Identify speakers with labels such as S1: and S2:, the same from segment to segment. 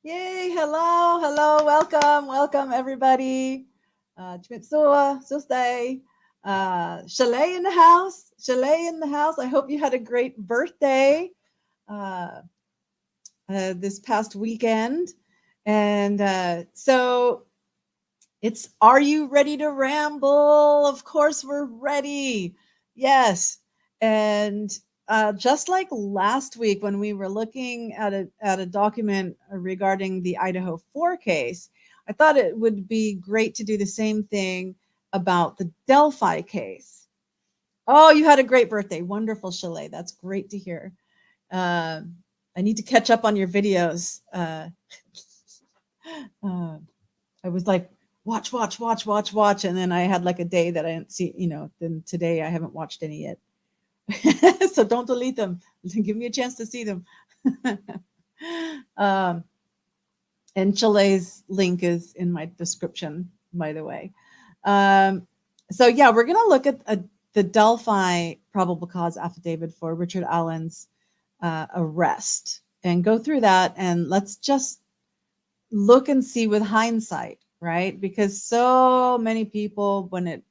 S1: Yay, hello, welcome everybody. Chalet in the house, Chalet in the house. I hope you had a great birthday uh, this past weekend. And so it's, are you ready to ramble? Of course we're ready. Yes. And just like last week when we were looking at a document regarding the Idaho 4 case, I thought it would be great to do the same thing about the Delphi case. Oh, you had a great birthday. Wonderful, Chalet. That's great to hear. Uh, I need to catch up on your videos. Uh, I was like, watch. And then I had like a day that I didn't see, then today I haven't watched any yet. So don't delete them. Give me a chance to see them. um, and Chile's link is in my description, by the way. So yeah, we're going to look at the Delphi probable cause affidavit for Richard Allen's arrest and go through that. And let's just look and see with hindsight, right? Because so many people, when it,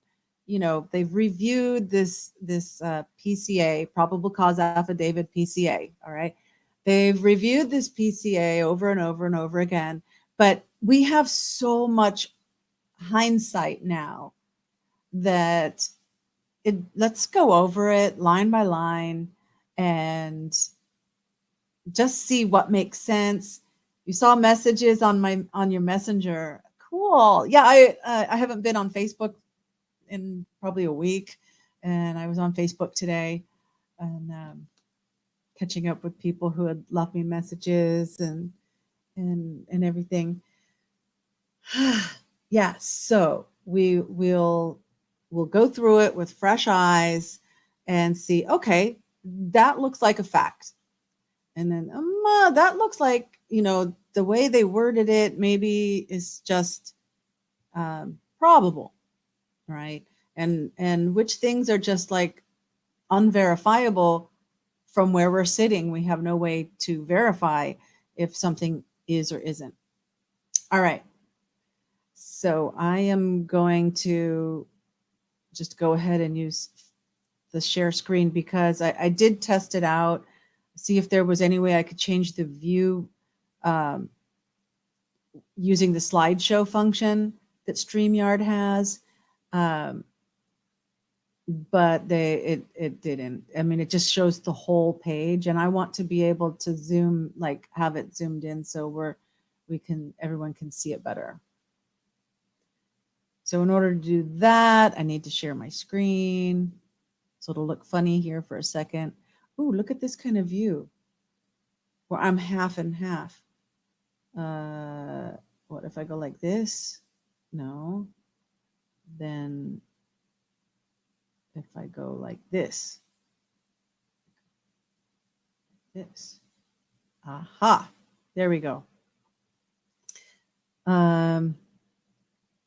S1: they've reviewed this PCA, probable cause affidavit PCA, all right? They've reviewed this PCA over and over and over again, but we have so much hindsight now that let's go over it line by line and just see what makes sense. You saw messages on your messenger. Cool. Yeah, I haven't been on Facebook in probably a week, and I was on Facebook today and catching up with people who had left me messages and everything. Yeah, so we'll go through it with fresh eyes and see, okay, that looks like a fact. And then that looks like, the way they worded it maybe is just probable, right? And which things are just like unverifiable from where we're sitting. We have no way to verify if something is or isn't. All right. So I am going to just go ahead and use the share screen because I did test it out, see if there was any way I could change the view using the slideshow function that StreamYard has. But it didn't. I mean, it just shows the whole page, and I want to be able to zoom, like have it zoomed in so everyone can see it better. So in order to do that, I need to share my screen. So it'll look funny here for a second. Ooh, look at this kind of view where I'm half and half. What if I go like this? No. Then if I go like this. Aha, there we go.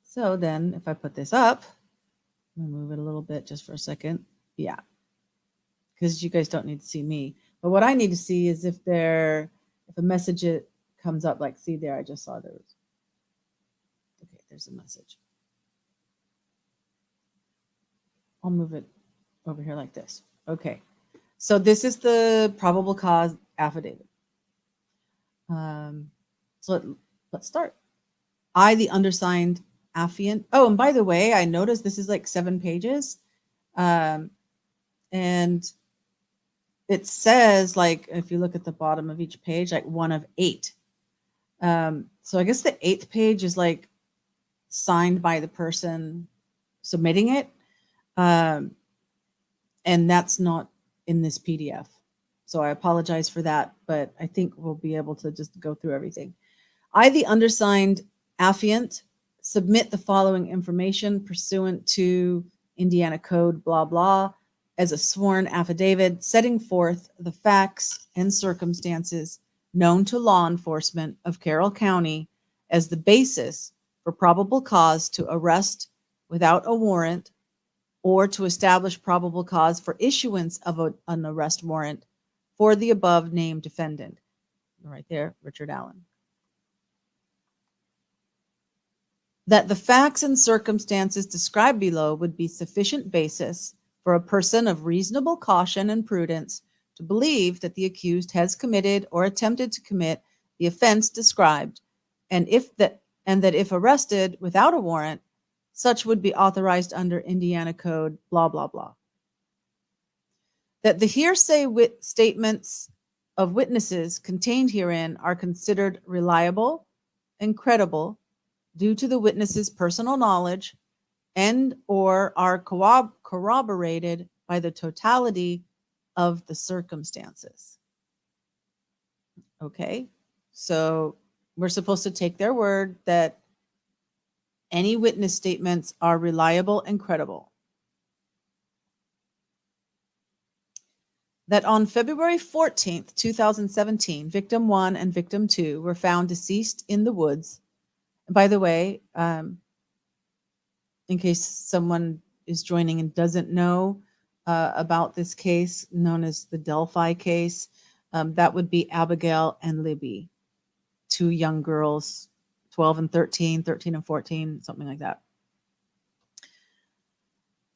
S1: So then if I put this up, I'm gonna move it a little bit just for a second. Yeah, because you guys don't need to see me. But what I need to see is if a message comes up, like, see there, I just saw there was, okay, there's a message. I'll move it over here like this. Okay, so this is the probable cause affidavit. So let's start. I, the undersigned affiant. Oh, and by the way, I noticed this is like 7 pages. And it says, like, if you look at the bottom of each page, like 1 of 8. So I guess the 8th page is like signed by the person submitting it. And that's not in this PDF. So I apologize for that, but I think we'll be able to just go through everything. I, the undersigned affiant, submit the following information pursuant to Indiana Code blah blah as a sworn affidavit setting forth the facts and circumstances known to law enforcement of Carroll County as the basis for probable cause to arrest without a warrant or to establish probable cause for issuance of an arrest warrant for the above named defendant. Right there, Richard Allen. that the facts and circumstances described below would be sufficient basis for a person of reasonable caution and prudence to believe that the accused has committed or attempted to commit the offense described, and that if arrested without a warrant, such would be authorized under Indiana Code, blah, blah, blah. That the hearsay statements of witnesses contained herein are considered reliable and credible due to the witness's personal knowledge and or are corroborated by the totality of the circumstances. Okay, so we're supposed to take their word that any witness statements are reliable and credible. That on February 14th, 2017, victim 1 and victim 2 were found deceased in the woods. By the way, in case someone is joining and doesn't know about this case known as the Delphi case, that would be Abigail and Libby, two young girls, 12 and 13, 13 and 14, something like that.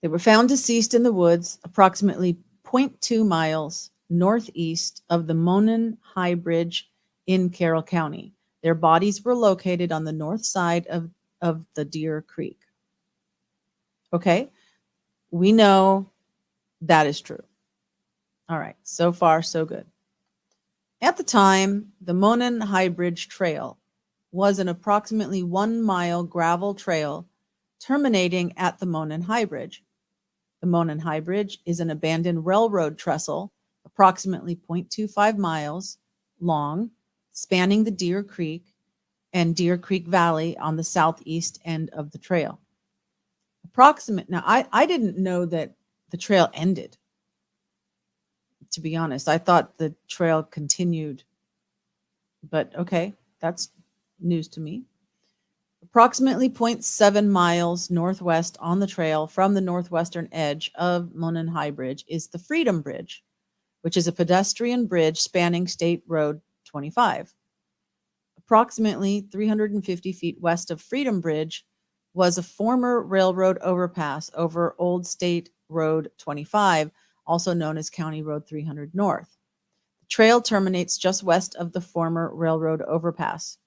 S1: They were found deceased in the woods approximately 0.2 miles northeast of the Monon High Bridge in Carroll County. Their bodies were located on the north side of the Deer Creek. Okay, we know that is true. All right, so far so good. At the time, the Monon High Bridge Trail was an approximately 1 mile gravel trail terminating at the Monon High Bridge. The Monon High Bridge is an abandoned railroad trestle, approximately 0.25 miles long, spanning the Deer Creek and Deer Creek Valley on the southeast end of the trail. Now, I didn't know that the trail ended, to be honest. I thought the trail continued, but okay, that's news to me. Approximately 0.7 miles northwest on the trail from the northwestern edge of Monon High Bridge is the Freedom Bridge, which is a pedestrian bridge spanning State Road 25. Approximately 350 feet west of Freedom Bridge was a former railroad overpass over Old State Road 25, also known as County Road 300 North. The trail terminates just west of the former railroad overpass.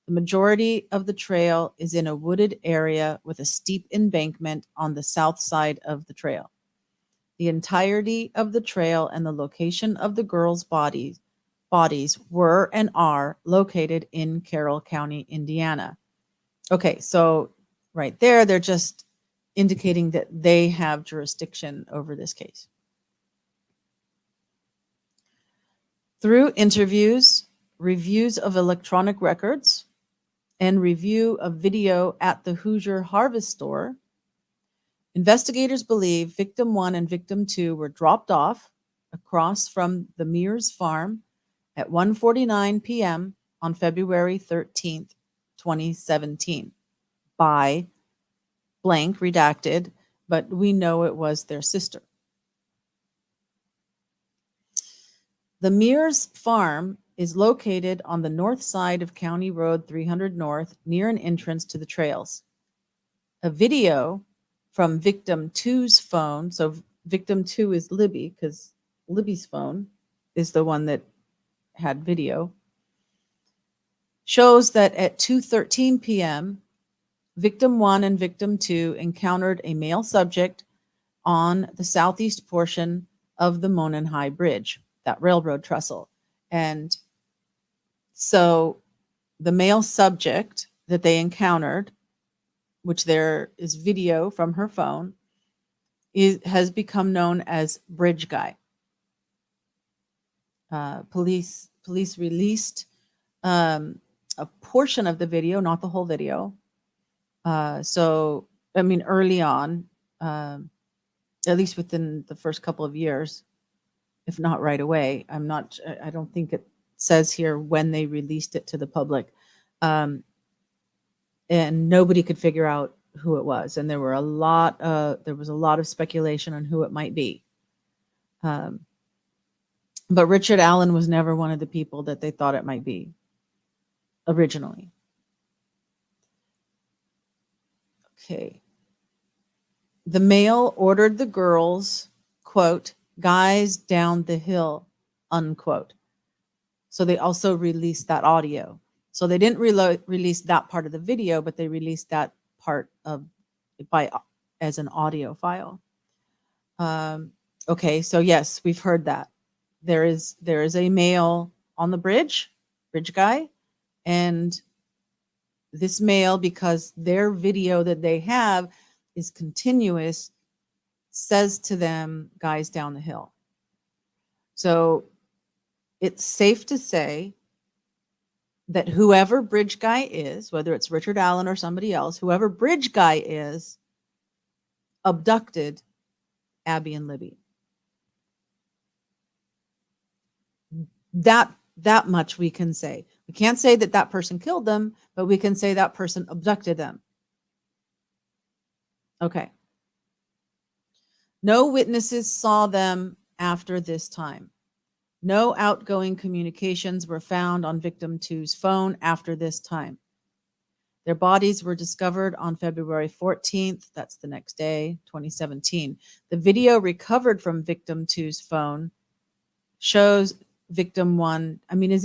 S1: The majority of the trail is in a wooded area with a steep embankment on the south side of the trail. The entirety of the trail and the location of the girls' bodies were and are located in Carroll County, Indiana. Okay, so right there, they're just indicating that they have jurisdiction over this case. Through interviews, reviews of electronic records, and review of video at the Hoosier Harvest Store, investigators believe victim 1 and victim 2 were dropped off across from the Mears farm at 1:49 p.m. on February 13th, 2017 by blank redacted, but we know it was their sister. The Mears farm is located on the north side of County Road 300 North near an entrance to the trails. A video from victim 2's phone, so victim 2 is Libby because Libby's phone is the one that had video, shows that at 2:13 p.m., victim 1 and victim 2 encountered a male subject on the southeast portion of the Monon High Bridge, that railroad trestle. And so the male subject that they encountered, which there is video from her phone, has become known as Bridge Guy. Police released a portion of the video, not the whole video. So, I mean, early on, at least within the first couple of years, if not right away. I don't think it says here when they released it to the public. And nobody could figure out who it was. And there was a lot of speculation on who it might be. But Richard Allen was never one of the people that they thought it might be originally. Okay. The male ordered the girls, quote, guys down the hill, unquote. So they also released that audio. So they didn't release that part of the video, but they released that part of as an audio file. Okay, so yes, we've heard that. There is a male on the bridge guy, and this male, because their video that they have is continuous, says to them, guys down the hill. So it's safe to say that whoever bridge guy is, whether it's Richard Allen or somebody else, whoever bridge guy is, abducted Abby and Libby. That much we can say. We can't say that that person killed them, but we can say that person abducted them. Okay. No witnesses saw them after this time. No outgoing communications were found on victim 2's phone after this time. Their bodies were discovered on February 14th, that's the next day, 2017. The video recovered from victim 2's phone shows victim 1. I mean,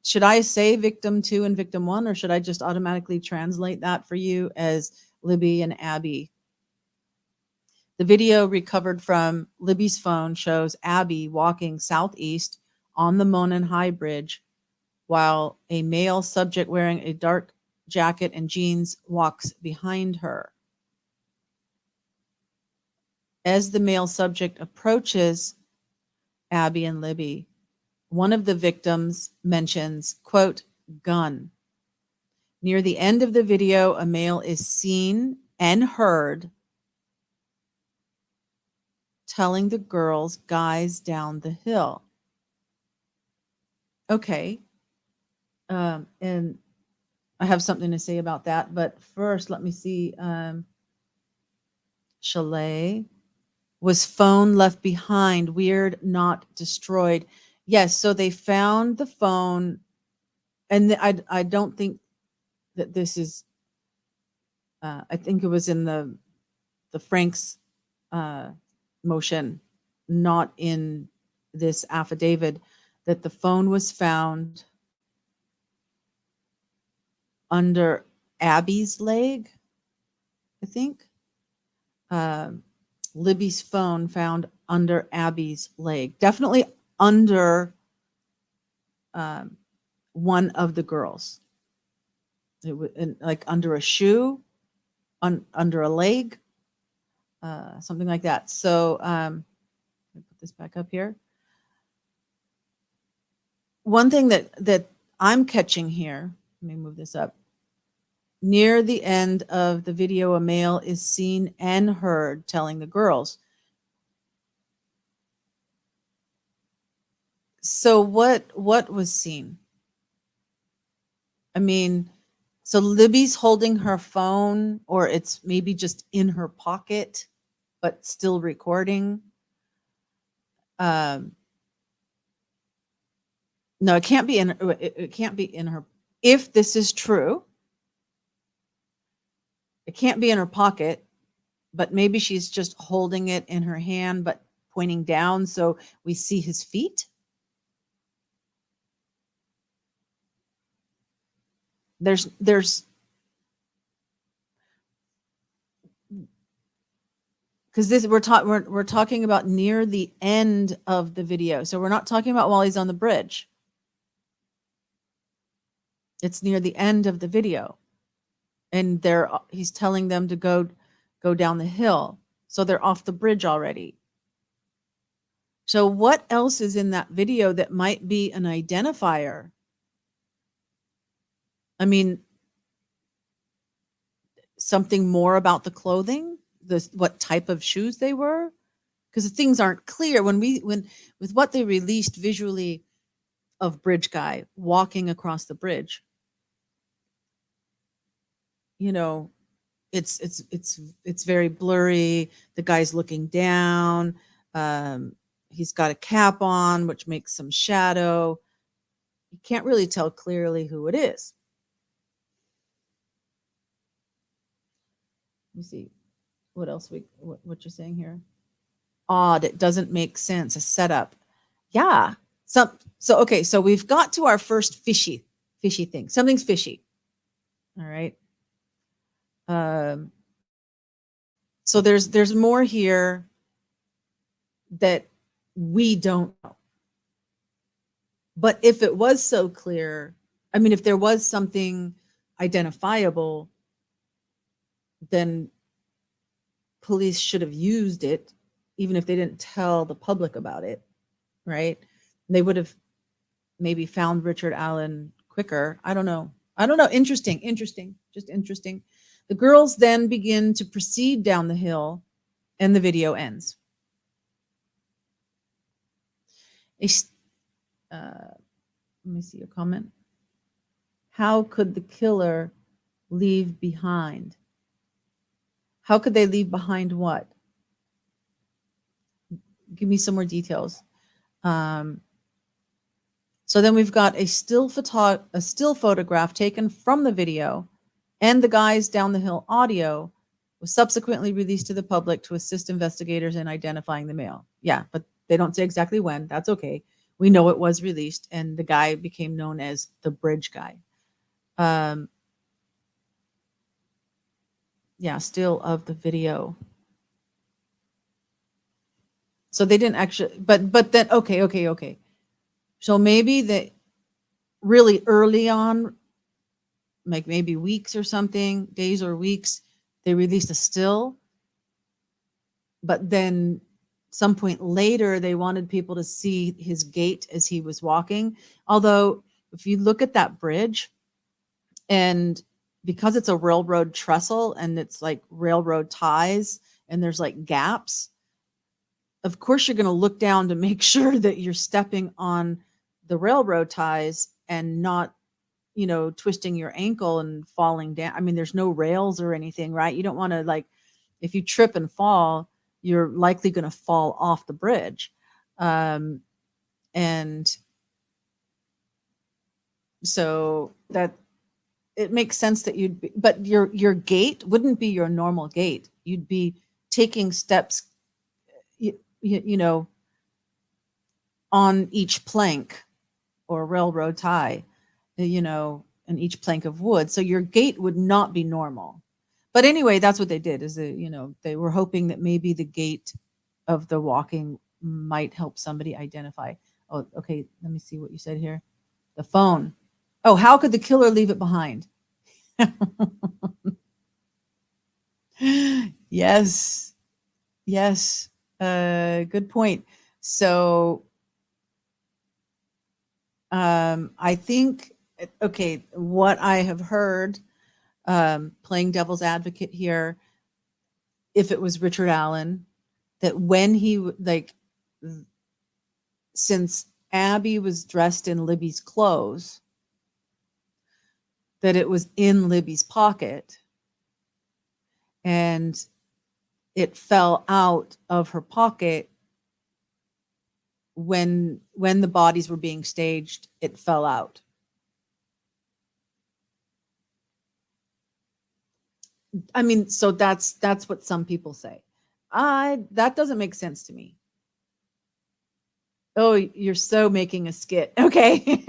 S1: should I say victim 2 and victim 1, or should I just automatically translate that for you as Libby and Abby? The video recovered from Libby's phone shows Abby walking southeast on the Monon High Bridge while a male subject wearing a dark jacket and jeans walks behind her. As the male subject approaches Abby and Libby, one of the victims mentions, quote, gun. Near the end of the video, a male is seen and heard telling the girls, guys down the hill. Okay. And I have something to say about that. But first, let me see. Chalet. Was phone left behind? Weird, not destroyed. Yes, so they found the phone. And I don't think that this is, I think it was in the Frank's motion, not in this affidavit, that the phone was found under Abby's leg, I think. Libby's phone found under Abby's leg, definitely under one of the girls. It was like under a shoe, under a leg, something like that. So let me put this back up here. One thing that I'm catching here, let me move this up. Near the end of the video, a male is seen and heard telling the girls. So what was seen? I mean, so Libby's holding her phone, or it's maybe just in her pocket, but still recording. No, it can't be in her. If this is true, it can't be in her pocket, but maybe she's just holding it in her hand, but pointing down so we see his feet. There's because this we're talking about near the end of the video, so we're not talking about while he's on the bridge. It's near the end of the video, and he's telling them to go down the hill, so they're off the bridge already. So what else is in that video that might be an identifier? I mean, something more about the clothing, what type of shoes they were, because the things aren't clear when with what they released visually of bridge guy walking across the bridge. You know, it's very blurry. The guy's looking down. He's got a cap on, which makes some shadow. You can't really tell clearly who it is. Let me see what else what you're saying here. Odd. It doesn't make sense. A setup. Yeah. So okay. So we've got to our first fishy thing. Something's fishy. All right. Um, so there's more here that we don't know. But if it was so clear, I mean, if there was something identifiable, then police should have used it, even if they didn't tell the public about it, right? They would have maybe found Richard Allen quicker. I don't know. Interesting. Just interesting. The girls then begin to proceed down the hill, and the video ends. Let me see your comment. How could the killer leave behind? How could they leave behind what? Give me some more details. So then we've got a still photograph taken from the video, and the guys down the hill audio was subsequently released to the public to assist investigators in identifying the male. Yeah, but they don't say exactly when. That's okay. We know it was released, and the guy became known as the bridge guy. Yeah, still of the video. So they didn't actually, but then okay. So maybe that really early on, like maybe weeks or something, days or weeks, they released a still. But then some point later, they wanted people to see his gait as he was walking. Although if you look at that bridge, and because it's a railroad trestle and it's like railroad ties and there's like gaps, of course you're going to look down to make sure that you're stepping on the railroad ties and not, twisting your ankle and falling down. I mean, there's no rails or anything, right? You don't want to, like, if you trip and fall, you're likely going to fall off the bridge. And so that it makes sense that but your gait wouldn't be your normal gait. You'd be taking steps, you know, on each plank or railroad tie, and each plank of wood. So your gait would not be normal. But anyway, that's what they did, is they were hoping that maybe the gait of the walking might help somebody identify. Oh, okay. Let me see what you said here. The phone. Oh, how could the killer leave it behind? Yes. Good point. So I think, okay, what I have heard, playing devil's advocate here, if it was Richard Allen, that when since Abby was dressed in Libby's clothes, that it was in Libby's pocket and it fell out of her pocket when the bodies were being staged. It fell out. I mean, so that's what some people say. That doesn't make sense to me. Oh, you're so making a skit. Okay.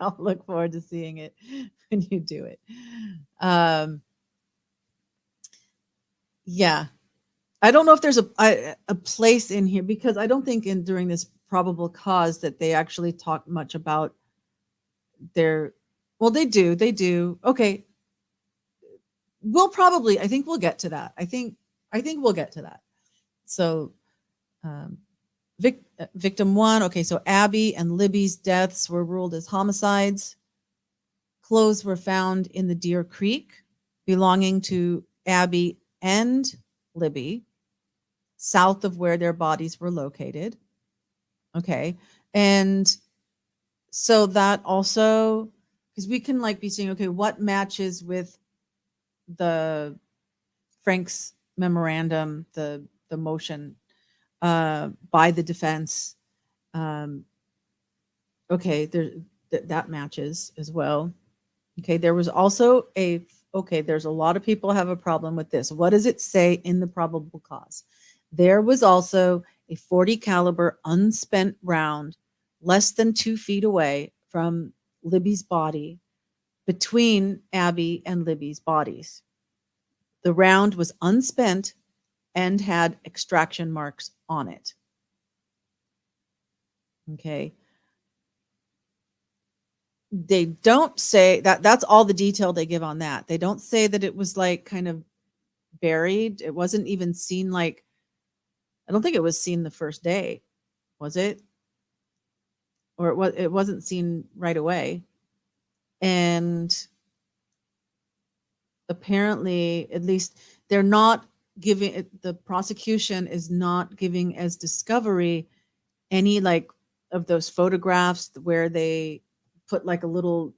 S1: I'll look forward to seeing it when you do it. Yeah. I don't know if there's a place in here, because I don't think during this probable cause that they actually talk much about well, they do. Okay. I think we'll get to that. I think we'll get to that. So, victim one. Okay. So Abby and Libby's deaths were ruled as homicides. Clothes were found in the Deer Creek belonging to Abby and Libby, south of where their bodies were located. Okay. And so that also, because we can be seeing, okay, what matches with the Frank's memorandum, the motion by the defense. Okay, that matches as well. Okay, there was also a okay, there's a lot of people have a problem with this. What does it say in the probable cause? There was also a 40 caliber unspent round less than 2 feet away from Libby's body, between Abby and Libby's bodies. The round was unspent and had extraction marks on it. Okay. They don't say that. That's all the detail they give on that. They don't say that it was like kind of buried. It wasn't even seen, like, I don't think it was seen the first day, was it? Or it wasn't seen right away. And apparently, at least they're not giving, the prosecution is not giving as discovery any like of those photographs where they put like a little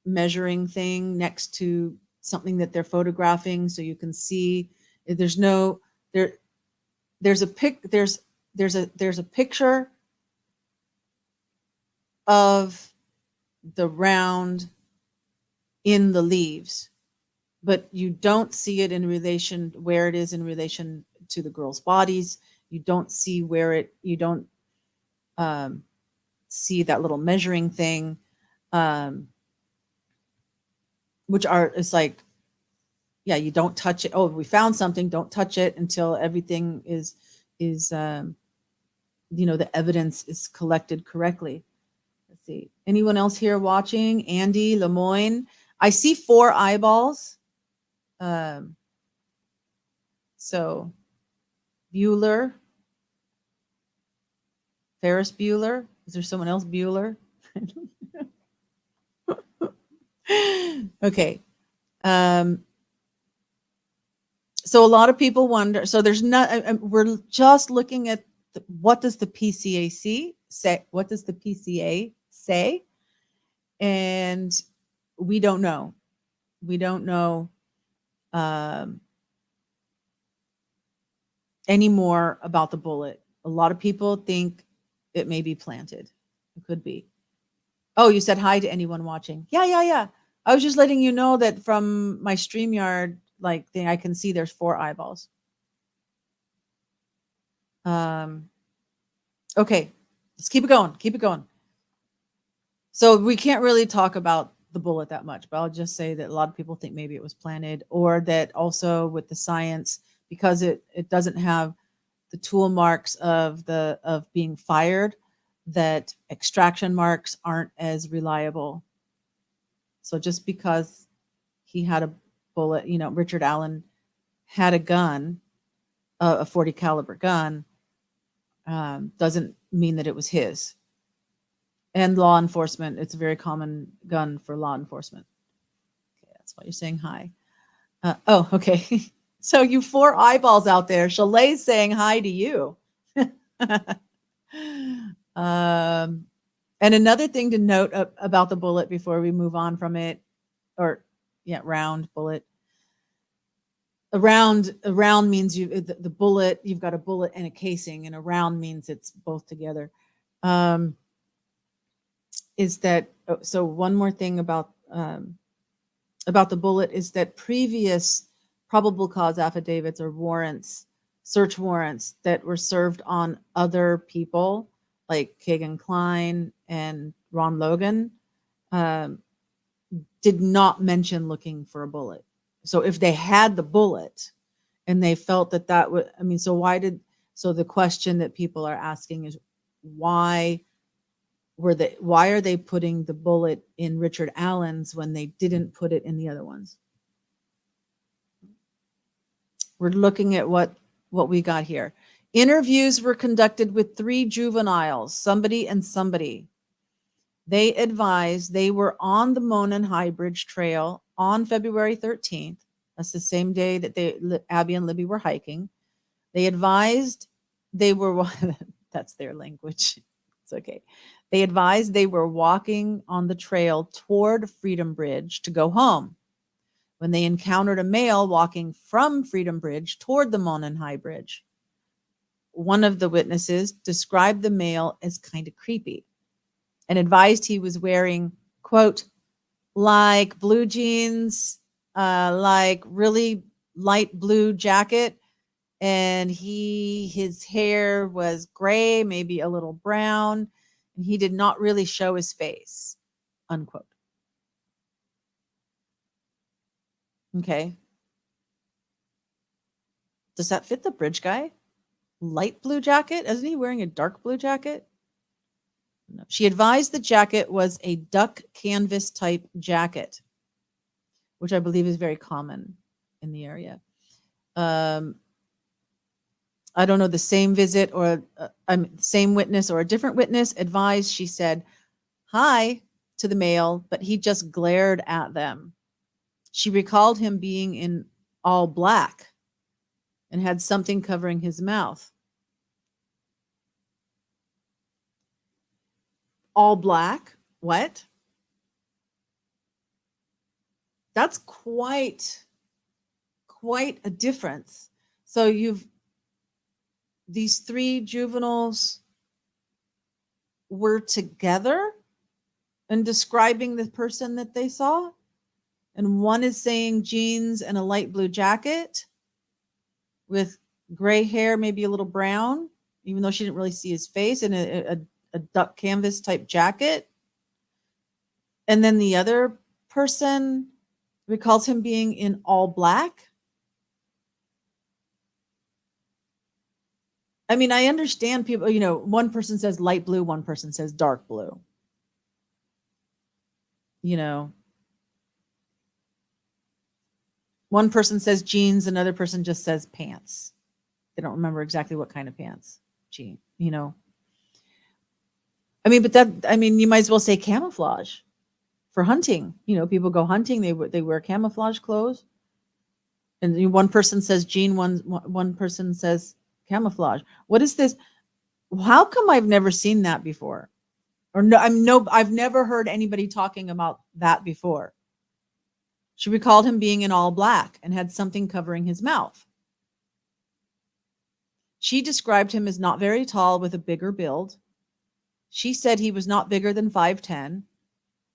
S1: measuring thing next to something that they're photographing so you can see. There's no there's a picture of the round in the leaves, but you don't see it in relation where it is in relation to the girls' bodies. You don't see where you don't see that little measuring thing, which is like, yeah, you don't touch it. Oh, we found something, don't touch it until everything is the evidence is collected correctly. Let's see. Anyone else here watching? Andy, Lemoyne. I see 4 eyeballs. So Bueller, Ferris Bueller. Is there someone else Bueller? Okay. So a lot of people wonder. So there's not. We're just looking at what does the PCA say? What does the PCA say? And we don't know. We don't know any more about the bullet. A lot of people think it may be planted. It could be. Oh, you said hi to anyone watching. Yeah. I was just letting you know that from my StreamYard like thing, I can see there's 4 eyeballs. Okay, let's keep it going. So we can't really talk about the bullet that much, but I'll just say that a lot of people think maybe it was planted, or that also with the science, because it doesn't have the tool marks of being fired, that extraction marks aren't as reliable. So just because he had a bullet, Richard Allen had a gun, a 40 caliber gun, doesn't mean that it was his. And law enforcement, it's a very common gun for law enforcement. Okay, that's why you're saying hi. Oh, okay. So you 4 eyeballs out there. Chalet's saying hi to you. And another thing to note about the bullet before we move on from it, round bullet. A round means the bullet, you've got a bullet and a casing, and a round means it's both together. Is that so? One more thing about the bullet is that previous probable cause affidavits or warrants, search warrants that were served on other people like Kagan Klein and Ron Logan, did not mention looking for a bullet. So if they had the bullet and they felt that would, so the question that people are asking is, why are they putting the bullet in Richard Allen's when they didn't put it in the other ones? We're looking at what we got here. Interviews were conducted with 3 juveniles, somebody and somebody. They advised they were on the Monon High Bridge Trail on February 13th. That's the same day that Abby and Libby were hiking. They advised they were, that's their language. It's okay. They advised they were walking on the trail toward Freedom Bridge to go home when they encountered a male walking from Freedom Bridge toward the Monon High Bridge. One of the witnesses described the male as kind of creepy and advised he was wearing, quote, like blue jeans, like really light blue jacket, and his hair was gray, maybe a little brown, and he did not really show his face, unquote. Okay. Does that fit the bridge guy? Light blue jacket? Isn't he wearing a dark blue jacket? No. She advised the jacket was a duck canvas type jacket, which I believe is very common in the area. I don't know, the same visit or same witness or a different witness advised, she said hi to the male, but he just glared at them. She recalled him being in all black and had something covering his mouth. All black? What? That's quite a difference. So you've these three juveniles were together and describing the person that they saw, and one is saying jeans and a light blue jacket with gray hair, maybe a little brown, even though she didn't really see his face, and a duck canvas type jacket. And then the other person recalls him being in all black. I mean, I understand people, one person says light blue, one person says dark blue. One person says jeans, another person just says pants. They don't remember exactly what kind of pants. Jean, I mean, you might as well say camouflage for hunting. People go hunting, they wear camouflage clothes. And one person says jean, one person says camouflage. What is this? How come I've never seen that before? Or I've never heard anybody talking about that before. She recalled him being in all black and had something covering his mouth. She described him as not very tall with a bigger build. She said he was not bigger than 5'10".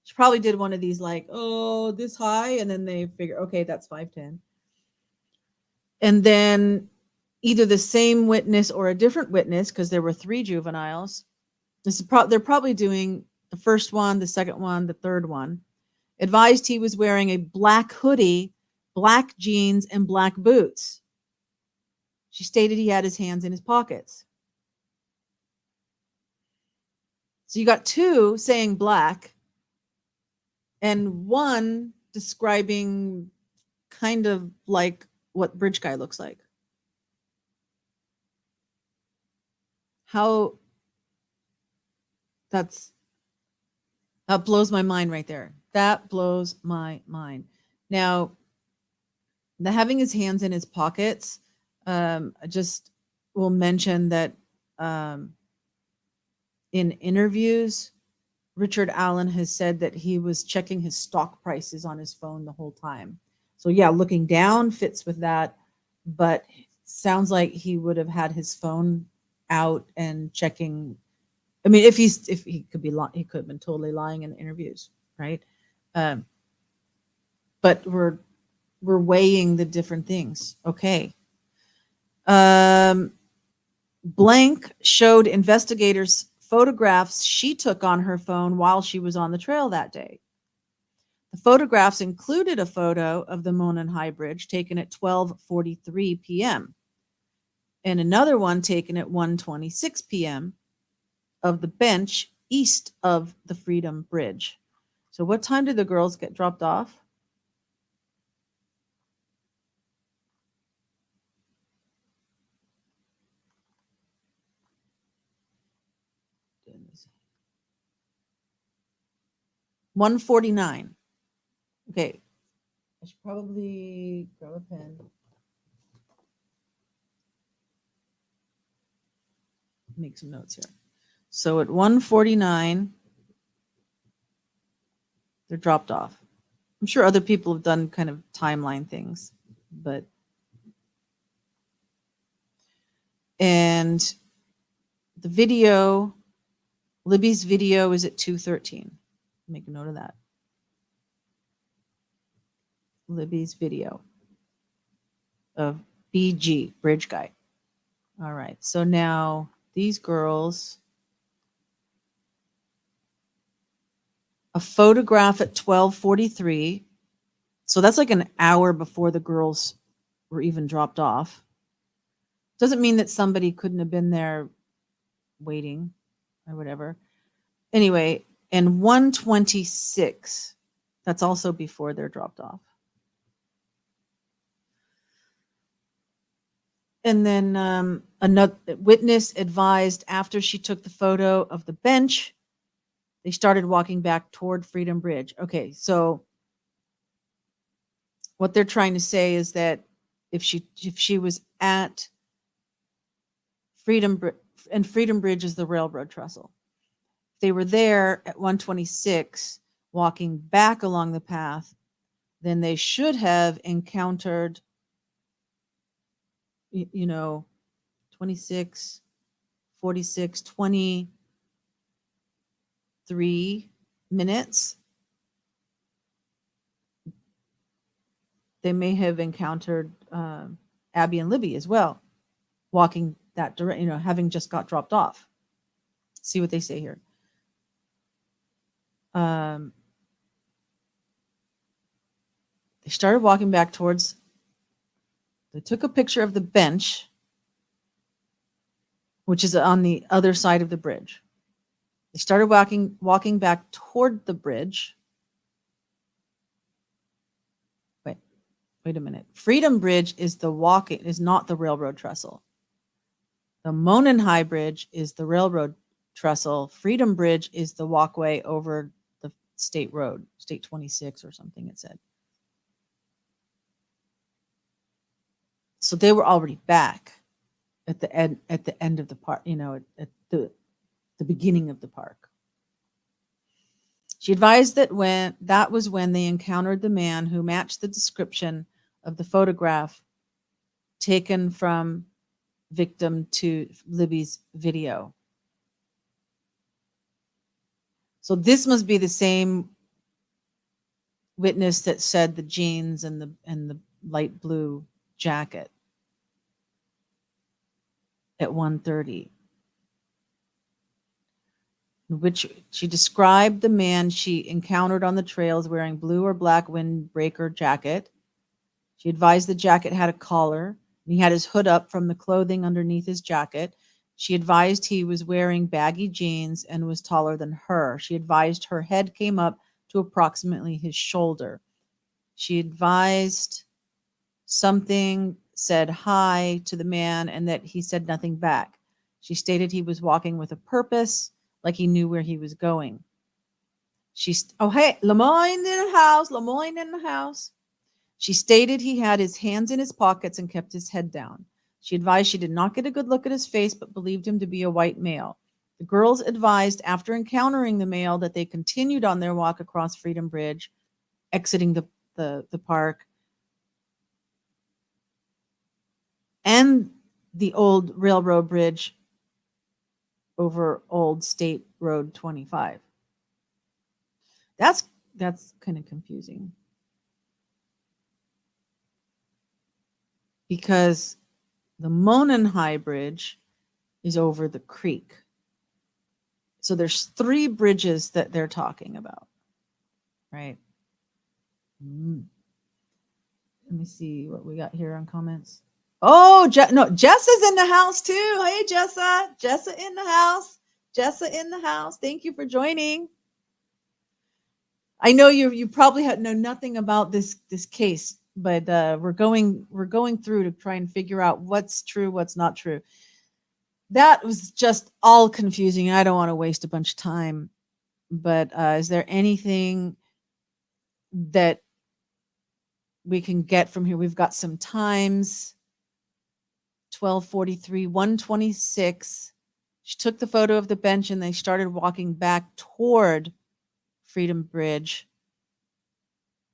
S1: She probably did one of these like, oh, this high, and then they figure, okay, that's 5'10". And then either the same witness or a different witness, because there were three juveniles. They're probably doing the first one, the second one, the third one. Advised he was wearing a black hoodie, black jeans, and black boots. She stated he had his hands in his pockets. So you got two saying black and one describing kind of like what bridge guy looks like. How that blows my mind right there. That blows my mind. Now, the having his hands in his pockets, I just will mention that in interviews, Richard Allen has said that he was checking his stock prices on his phone the whole time. So yeah, looking down fits with that, but sounds like he would have had his phone out and checking. I mean, if he could be, he could have been totally lying in interviews, right? But we're weighing the different things. Okay. Blank showed investigators photographs she took on her phone while she was on the trail that day. The photographs included a photo of the Monon High Bridge taken at 12:43 p.m. and another one taken at 1:26 p.m. of the bench east of the Freedom Bridge. So what time did the girls get dropped off? $1:49. Okay, I should probably grab a pen. Make some notes here. So at 1:49, they're dropped off. I'm sure other people have done kind of timeline things, but and the video, Libby's video is at 2:13. Make a note of that. Libby's video of BG, bridge guy. All right, so now these girls, a photograph at 12:43. So that's like an hour before the girls were even dropped off. Doesn't mean that somebody couldn't have been there waiting or whatever. Anyway, and 1:26. That's also before they're dropped off. And then another witness advised after she took the photo of the bench, they started walking back toward Freedom Bridge. Okay, so what they're trying to say is that if she was at Freedom Bridge is the railroad trestle. If they were there at 1:26 walking back along the path, then they should have encountered 26, 46, 23 minutes. They may have encountered Abby and Libby as well, walking that direct, having just got dropped off. See what they say here. They started walking back towards, they took a picture of the bench, which is on the other side of the bridge. They started walking back toward the bridge. Wait a minute. Freedom Bridge is not the railroad trestle. The Monenhai Bridge is the railroad trestle. Freedom Bridge is the walkway over the state road, State 26 or something it said. So they were already back at the end of the park, at the beginning of the park. She advised that was when they encountered the man who matched the description of the photograph taken from victim to Libby's video. So this must be the same witness that said the jeans and the light blue jacket at 1:30. Which she described the man she encountered on the trails wearing blue or black windbreaker jacket. She advised the jacket had a collar, and he had his hood up from the clothing underneath his jacket. She advised he was wearing baggy jeans and was taller than her. She advised her head came up to approximately his shoulder. She advised something, said hi to the man, and that he said nothing back. She stated he was walking with a purpose, like he knew where he was going. Hey, Lemoyne in the house. She stated he had his hands in his pockets and kept his head down. She advised she did not get a good look at his face, but believed him to be a white male. The girls advised after encountering the male that they continued on their walk across Freedom Bridge, exiting the park and the old railroad bridge over Old State Road 25. That's kind of confusing. Because the Monenhai Bridge is over the creek. So there's 3 bridges that they're talking about, right? Let me see what we got here on comments. Oh, Jessa's in the house too. Hey, Jessa. Jessa in the house. Jessa in the house. Thank you for joining. I know you probably know nothing about this case, but we're going through to try and figure out what's true, what's not true. That was just all confusing. I don't want to waste a bunch of time, but is there anything that we can get from here? We've got some times. 12:43, 1:26. She took the photo of the bench and they started walking back toward Freedom Bridge,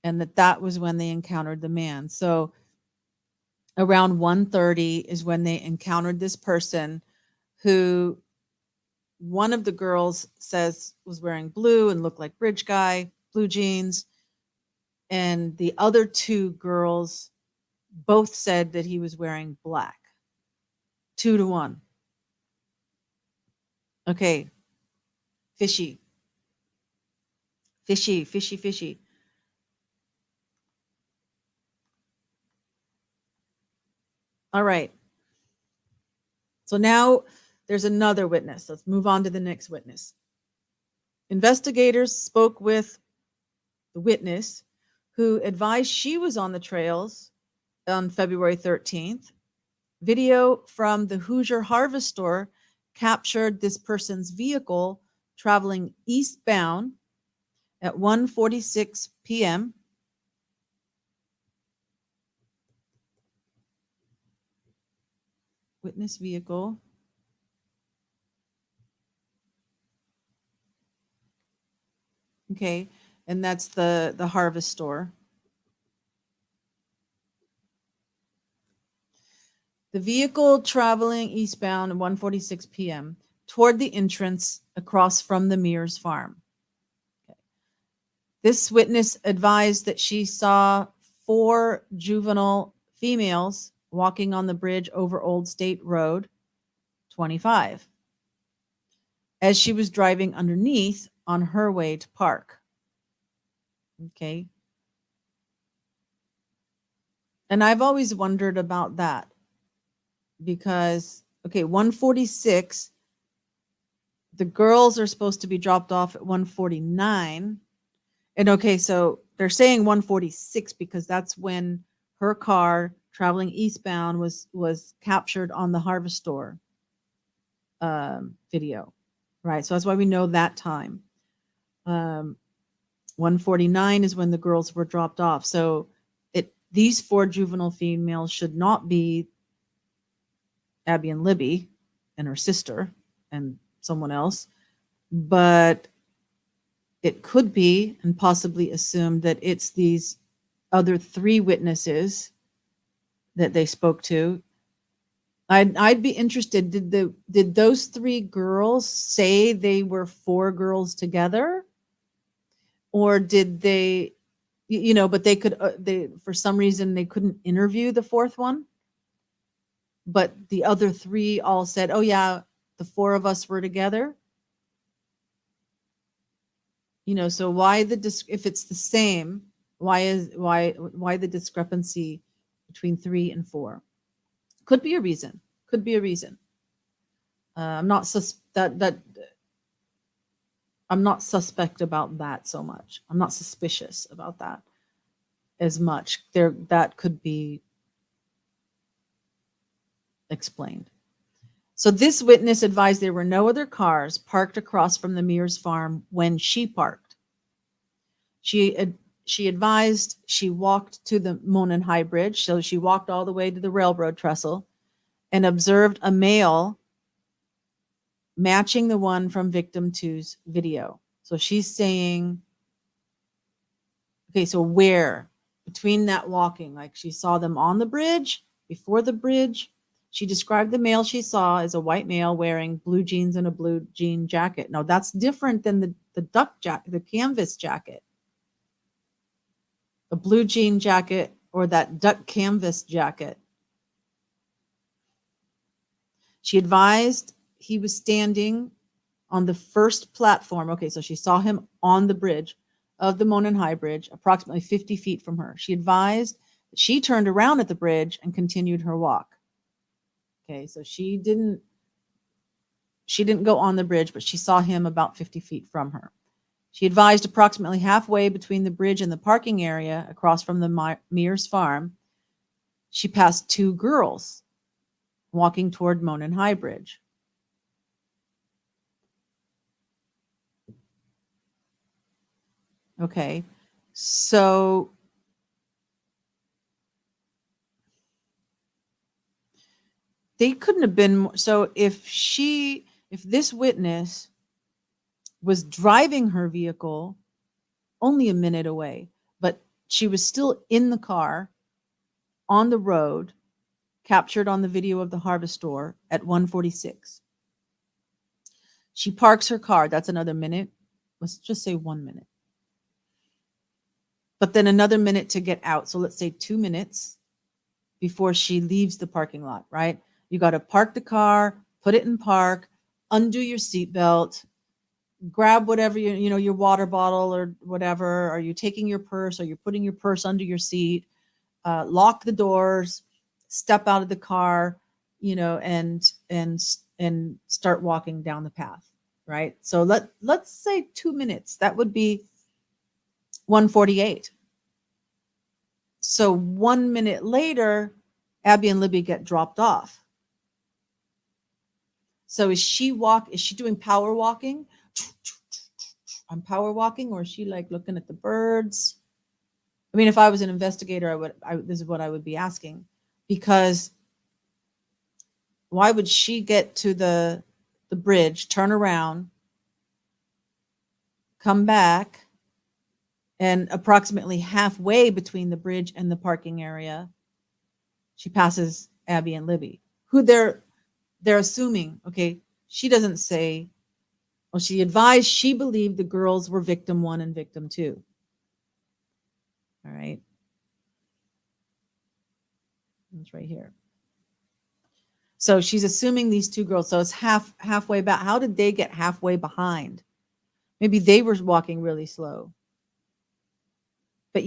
S1: and that was when they encountered the man. So around 1:30 is when they encountered this person who one of the girls says was wearing blue and looked like bridge guy, blue jeans. And the other two girls both said that he was wearing black. 2-1. Okay. Fishy. Fishy, fishy, fishy. All right. So now there's another witness. Let's move on to the next witness. Investigators spoke with the witness who advised she was on the trails on February 13th. Video from the Hoosier Harvest Store captured this person's vehicle traveling eastbound at 1:46 p.m. Witness vehicle. Okay, and that's the Harvest Store. The vehicle traveling eastbound at 1:46 p.m. toward the entrance across from the Mears farm. Okay. This witness advised that she saw 4 juvenile females walking on the bridge over Old State Road 25 as she was driving underneath on her way to park. Okay. And I've always wondered about that because, okay, 1:46, the girls are supposed to be dropped off at 1:49. And okay, so they're saying 1:46 because that's when her car traveling eastbound was captured on the Harvest Store video, right? So that's why we know that time. 1:49 is when the girls were dropped off. So these 4 juvenile females should not be Abby and Libby and her sister and someone else, but it could be and possibly assumed that it's these other 3 witnesses that they spoke to. I'd be interested. Did those 3 girls say they were 4 girls together, or did they, but they could they for some reason they couldn't interview the 4th one, but the other 3 all said, "Oh yeah, the 4 of us were together." So why if it's the same, why the discrepancy between 3 and 4? Could be a reason. Could be a reason. I'm not I'm not suspect about that so much. I'm not suspicious about that as much. That could be explained. So this witness advised there were no other cars parked across from the Mears farm when she parked. She advised she walked to the Monon High Bridge, so she walked all the way to the railroad trestle and observed a male matching the one from victim two's video. So she's saying, okay, so where? Between that walking, like she saw them on the bridge, before the bridge. She described the male she saw as a white male wearing blue jeans and a blue jean jacket. Now that's different than the canvas jacket. A blue jean jacket or that duck canvas jacket. She advised he was standing on the first platform. Okay, so she saw him on the bridge of the Monon High Bridge, approximately 50 feet from her. She advised that she turned around at the bridge and continued her walk. Okay, so she didn't go on the bridge, but she saw him about 50 feet from her. She advised approximately halfway between the bridge and the parking area across from the Mears farm, she passed 2 girls walking toward Monon High Bridge. Okay, so they couldn't have been. So if this witness was driving her vehicle only a minute away, but she was still in the car on the road, captured on the video of the Harvest Store at 1:46. She parks her car. That's another minute. Let's just say 1 minute. but then another minute to get out. So let's say 2 minutes before she leaves the parking lot, right? You got to park the car, put it in park, undo your seatbelt, grab whatever your water bottle or whatever. Are you taking your purse? Are you putting your purse under your seat? Lock the doors, step out of the car, and start walking down the path, right? So let's say 2 minutes. That would be 1:48. So 1 minute later, Abby and Libby get dropped off. So is she doing power walking? I'm power walking, or is she like looking at the birds? I mean, if I was an investigator, this is what I would be asking, because why would she get to the bridge, turn around, come back, and approximately halfway between the bridge and the parking area, she passes Abby and Libby, who they're assuming, okay, she doesn't say, well, she advised she believed the girls were victim 1 and victim 2. All right. It's right here. So she's assuming these 2 girls. So it's halfway back. How did they get halfway behind? Maybe they were walking really slow. But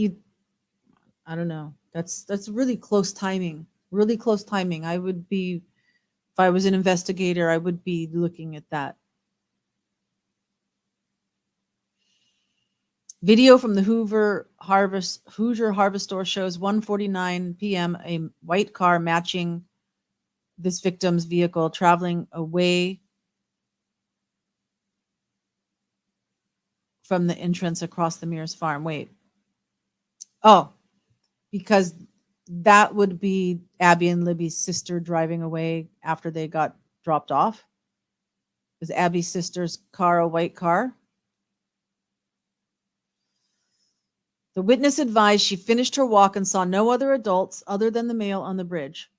S1: I don't know. That's really close timing. Really close timing. If I was an investigator, I would be looking at that. Video from the Hoosier Harvest Store shows 1:49 p.m. a white car matching this victim's vehicle traveling away from the entrance across the Mears farm. Wait. Oh, because that would be Abby and Libby's sister driving away after they got dropped off. Is Abby's sister's car a white car? The witness advised she finished her walk and saw no other adults other than the male on the bridge.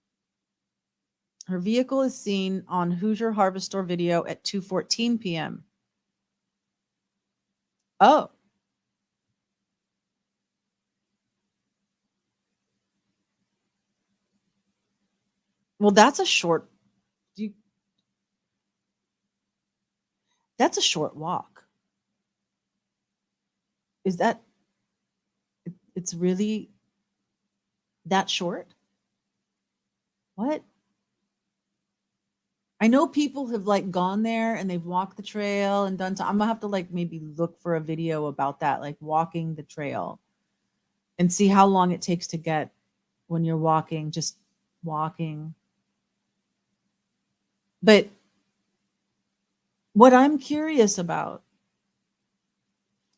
S1: Her vehicle is seen on Hoosier Harvest Store video at 2:14 p.m. Oh. Well, that's a short walk. Is that it's really that short? What? I know people have like gone there and they've walked the trail and done. I'm gonna have to like maybe look for a video about that, like walking the trail, and see how long it takes to get when you're walking, just walking. But what I'm curious about,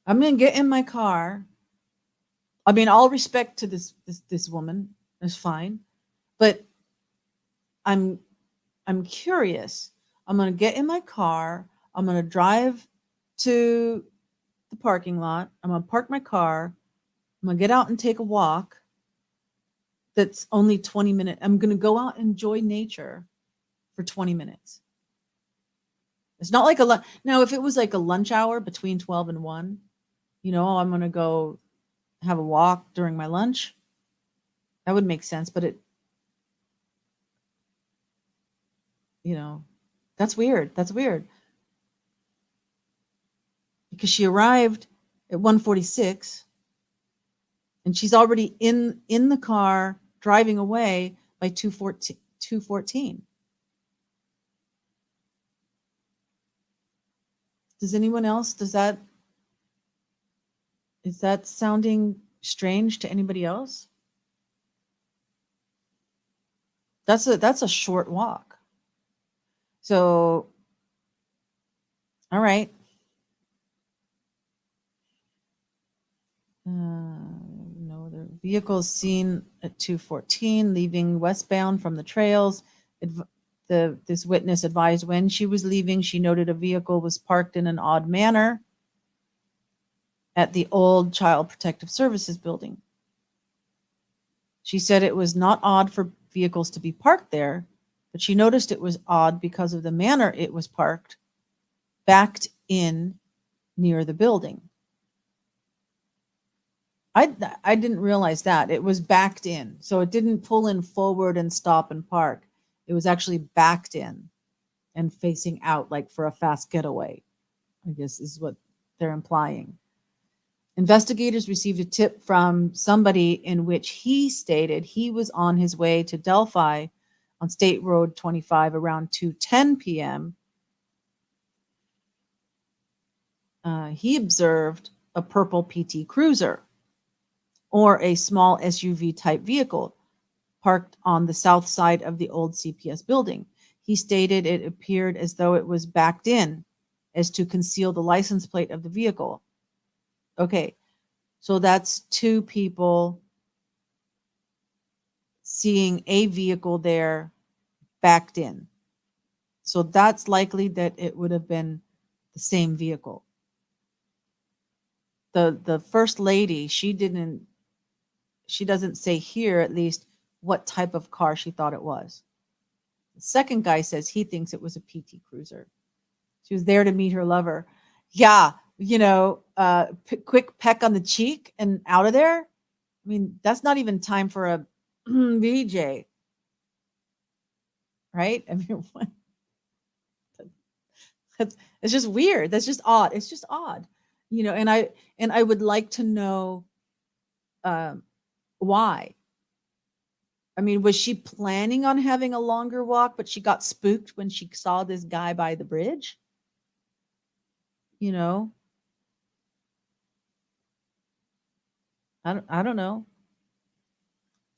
S1: I'm gonna get in my car. I mean, all respect to this woman, is fine, but I'm curious. I'm going to get in my car. I'm going to drive to the parking lot. I'm going to park my car. I'm going to get out and take a walk. That's only 20 minutes. I'm going to go out and enjoy nature for 20 minutes. It's not like now, if it was like a lunch hour between 12 and 1, I'm going to go have a walk during my lunch. That would make sense, but that's weird. That's weird. Because she arrived at 1:46 and she's already in the car driving away by 2:14. Does anyone else, is that sounding strange to anybody else? That's a short walk. So, all right. No other vehicles seen at 2:14 leaving westbound from the trails. This witness advised when she was leaving, she noted a vehicle was parked in an odd manner at the old Child Protective Services building. She said it was not odd for vehicles to be parked there, but she noticed it was odd because of the manner it was parked, backed in near the building. I didn't realize that. It was backed in. So it didn't pull in forward and stop and park. It was actually backed in and facing out like for a fast getaway, I guess is what they're implying. Investigators received a tip from somebody in which he stated he was on his way to Delphi on State Road 25 around 2:10 p.m. He observed a purple PT Cruiser or a small SUV type vehicle parked on the south side of the old CPS building. He stated it appeared as though it was backed in as to conceal the license plate of the vehicle. Okay, so that's two people seeing a vehicle there backed in. So that's likely that it would have been the same vehicle. The first lady, she doesn't say here at least what type of car she thought it was. The second guy says he thinks it was a PT Cruiser. She was there to meet her lover. Yeah, quick peck on the cheek and out of there. I mean, that's not even time for a VJ, right? I mean, what? It's just weird. That's just odd. It's just odd, And I would like to know why. I mean, was she planning on having a longer walk, but she got spooked when she saw this guy by the bridge? You know, I don't know.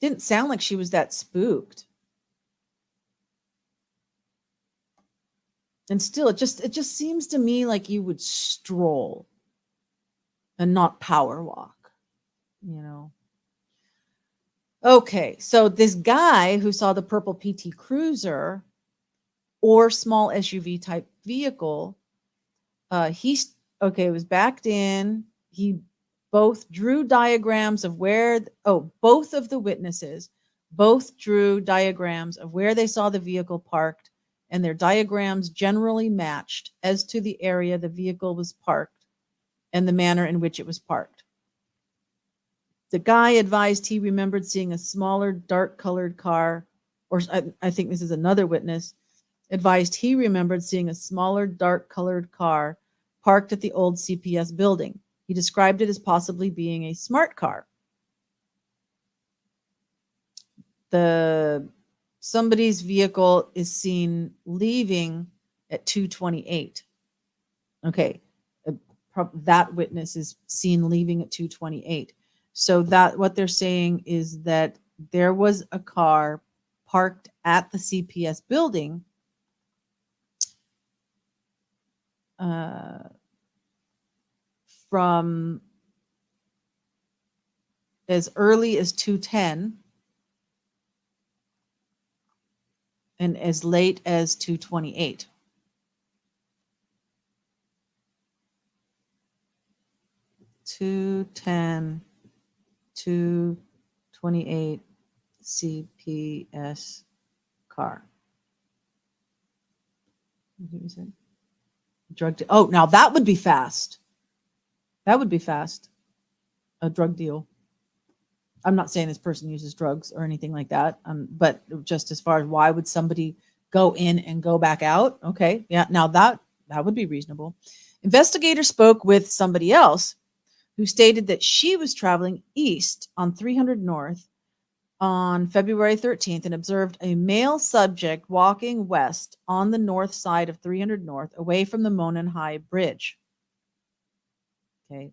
S1: Didn't sound like she was that spooked. And still, it just seems to me like you would stroll and not power walk. Okay, so this guy who saw the purple PT Cruiser or small SUV type vehicle, it was backed in. He both drew diagrams of both of the witnesses both drew diagrams of where they saw the vehicle parked, and their diagrams generally matched as to the area the vehicle was parked and the manner in which it was parked. The guy advised he remembered seeing a smaller, dark-colored car, or I think this is another witness, advised he remembered seeing a smaller, dark-colored car parked at the old CPS building. He described it as possibly being a smart car. Somebody's vehicle is seen leaving at 2:28. Okay, that witness is seen leaving at 2:28. So that what they're saying is that there was a car parked at the CPS building from as early as 2:10 and as late as 2:28. (2:10, 2:28 CPS car. Now that would be fast. That would be fast. A drug deal. I'm not saying this person uses drugs or anything like that. But just as far as why would somebody go in and go back out? Okay, yeah. Now that would be reasonable. Investigators spoke with somebody else who stated that she was traveling east on 300 North on February 13th and observed a male subject walking west on the north side of 300 North away from the Monon High Bridge. Okay.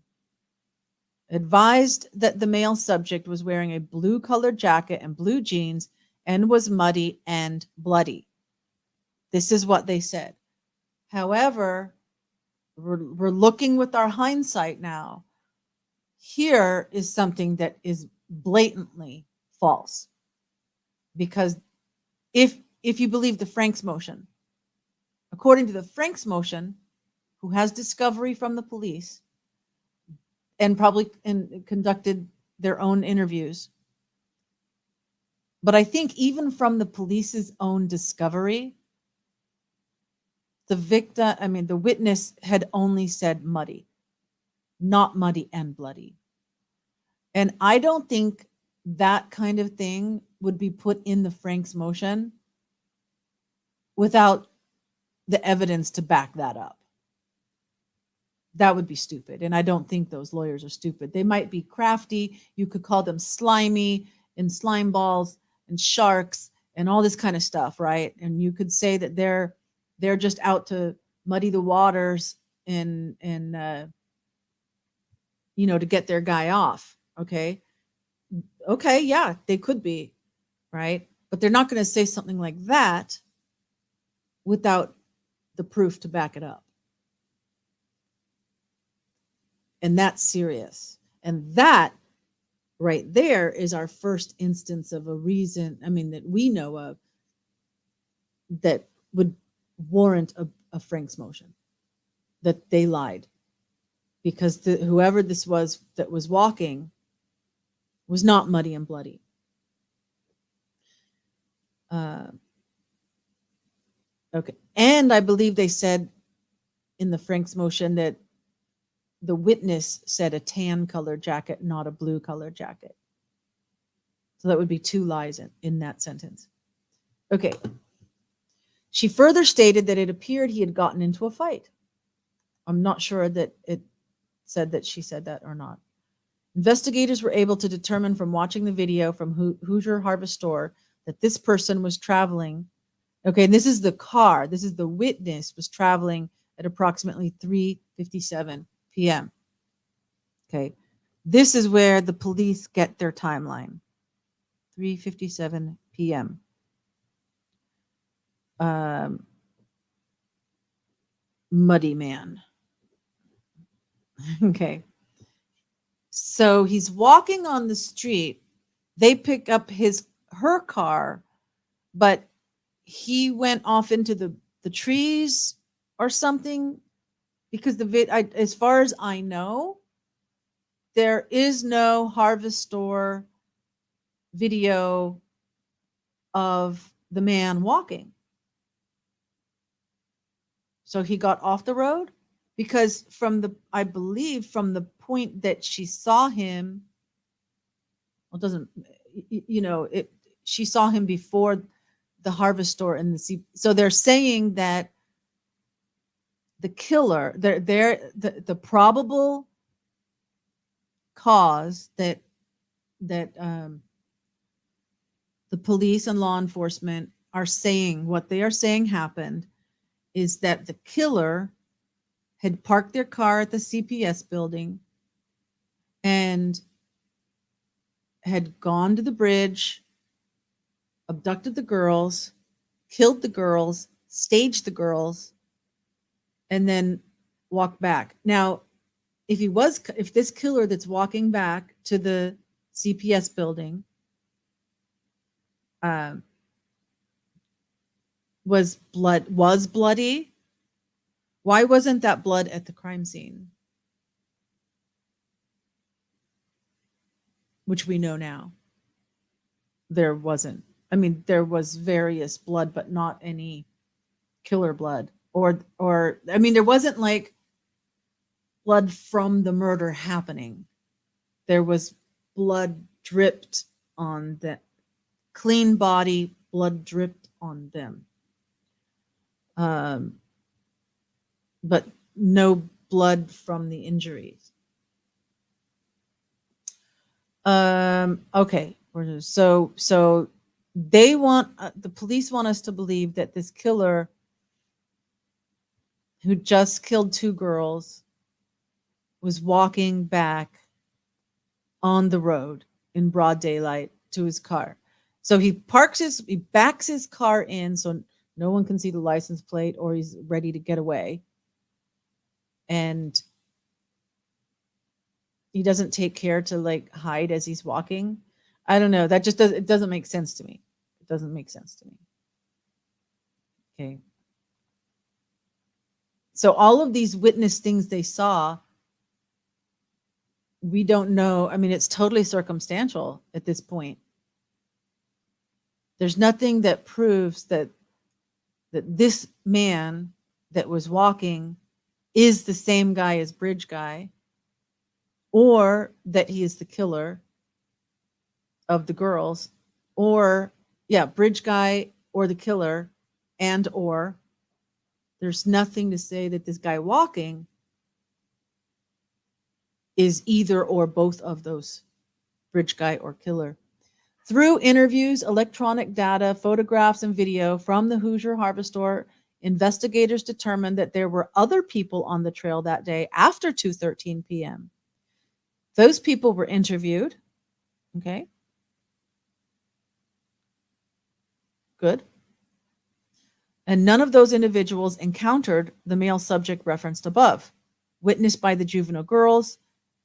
S1: Advised that the male subject was wearing a blue-colored jacket and blue jeans and was muddy and bloody. This is what they said. However, we're looking with our hindsight now. Here is something that is blatantly false. Because if you believe the Franks motion, according to the Franks motion, who has discovery from the police and probably conducted their own interviews, but I think even from the police's own discovery, the witness had only said muddy, not muddy and bloody. And I don't think that kind of thing would be put in the Frank's motion without the evidence to back that up. That would be stupid. And I don't think those lawyers are stupid. They might be crafty. You could call them slimy and slime balls and sharks and all this kind of stuff, right? And you could say that they're just out to muddy the waters and to get their guy off. Okay. Okay, yeah, they could be, right? But they're not going to say something like that without the proof to back it up. And that's serious. And that right there is our first instance of a reason, that we know of, that would warrant a Frank's motion, that they lied. Because whoever this was that was walking was not muddy and bloody. Okay. And I believe they said in the Frank's motion that the witness said a tan colored jacket, not a blue colored jacket. So that would be two lies in that sentence. Okay. She further stated that it appeared he had gotten into a fight. I'm not sure that it said that she said that or not. Investigators were able to determine from watching the video from Hoosier Harvest Store that this person was traveling. Okay, and this is the car. This is the witness was traveling at approximately 3:57 p.m. Okay, this is where the police get their timeline. 3:57 p.m. Muddy man. Okay. So he's walking on the street. They pick up her car, but he went off into the trees or something, because as far as I know, there is no Harvest Store video of the man walking. So he got off the road, because I believe from the point that she saw him, she saw him before the Harvest Store and so they're saying that the killer, the probable cause that the police and law enforcement are saying, what they are saying happened is that the killer had parked their car at the CPS building and had gone to the bridge, abducted the girls, killed the girls, staged the girls, and then walked back. Now, if this killer that's walking back to the CPS building was bloody, why wasn't that blood at the crime scene? Which we know now. There wasn't. There was various blood, but not any killer blood. Or there wasn't like blood from the murder happening. There was blood dripped on the clean body, blood dripped on them. But no blood from the injuries. Okay. So they want, the police want us to believe that this killer who just killed two girls was walking back on the road in broad daylight to his car. So he backs his car in so no one can see the license plate, or he's ready to get away. And he doesn't take care to hide as he's walking. I don't know. That just it doesn't make sense to me. It doesn't make sense to me. Okay. So all of these witness things they saw, we don't know. It's totally circumstantial at this point. There's nothing that proves that this man that was walking is the same guy as Bridge Guy. or that he is the killer of the girls, or yeah, bridge guy or the killer, and or there's nothing to say that this guy walking is either or both of those, bridge guy or killer. Through interviews, electronic data, photographs, and video from the Hoosier Harvest Store, investigators determined that there were other people on the trail that day after 2:13 p.m. Those people were interviewed. Okay. Good. And none of those individuals encountered the male subject referenced above, witnessed by the juvenile girls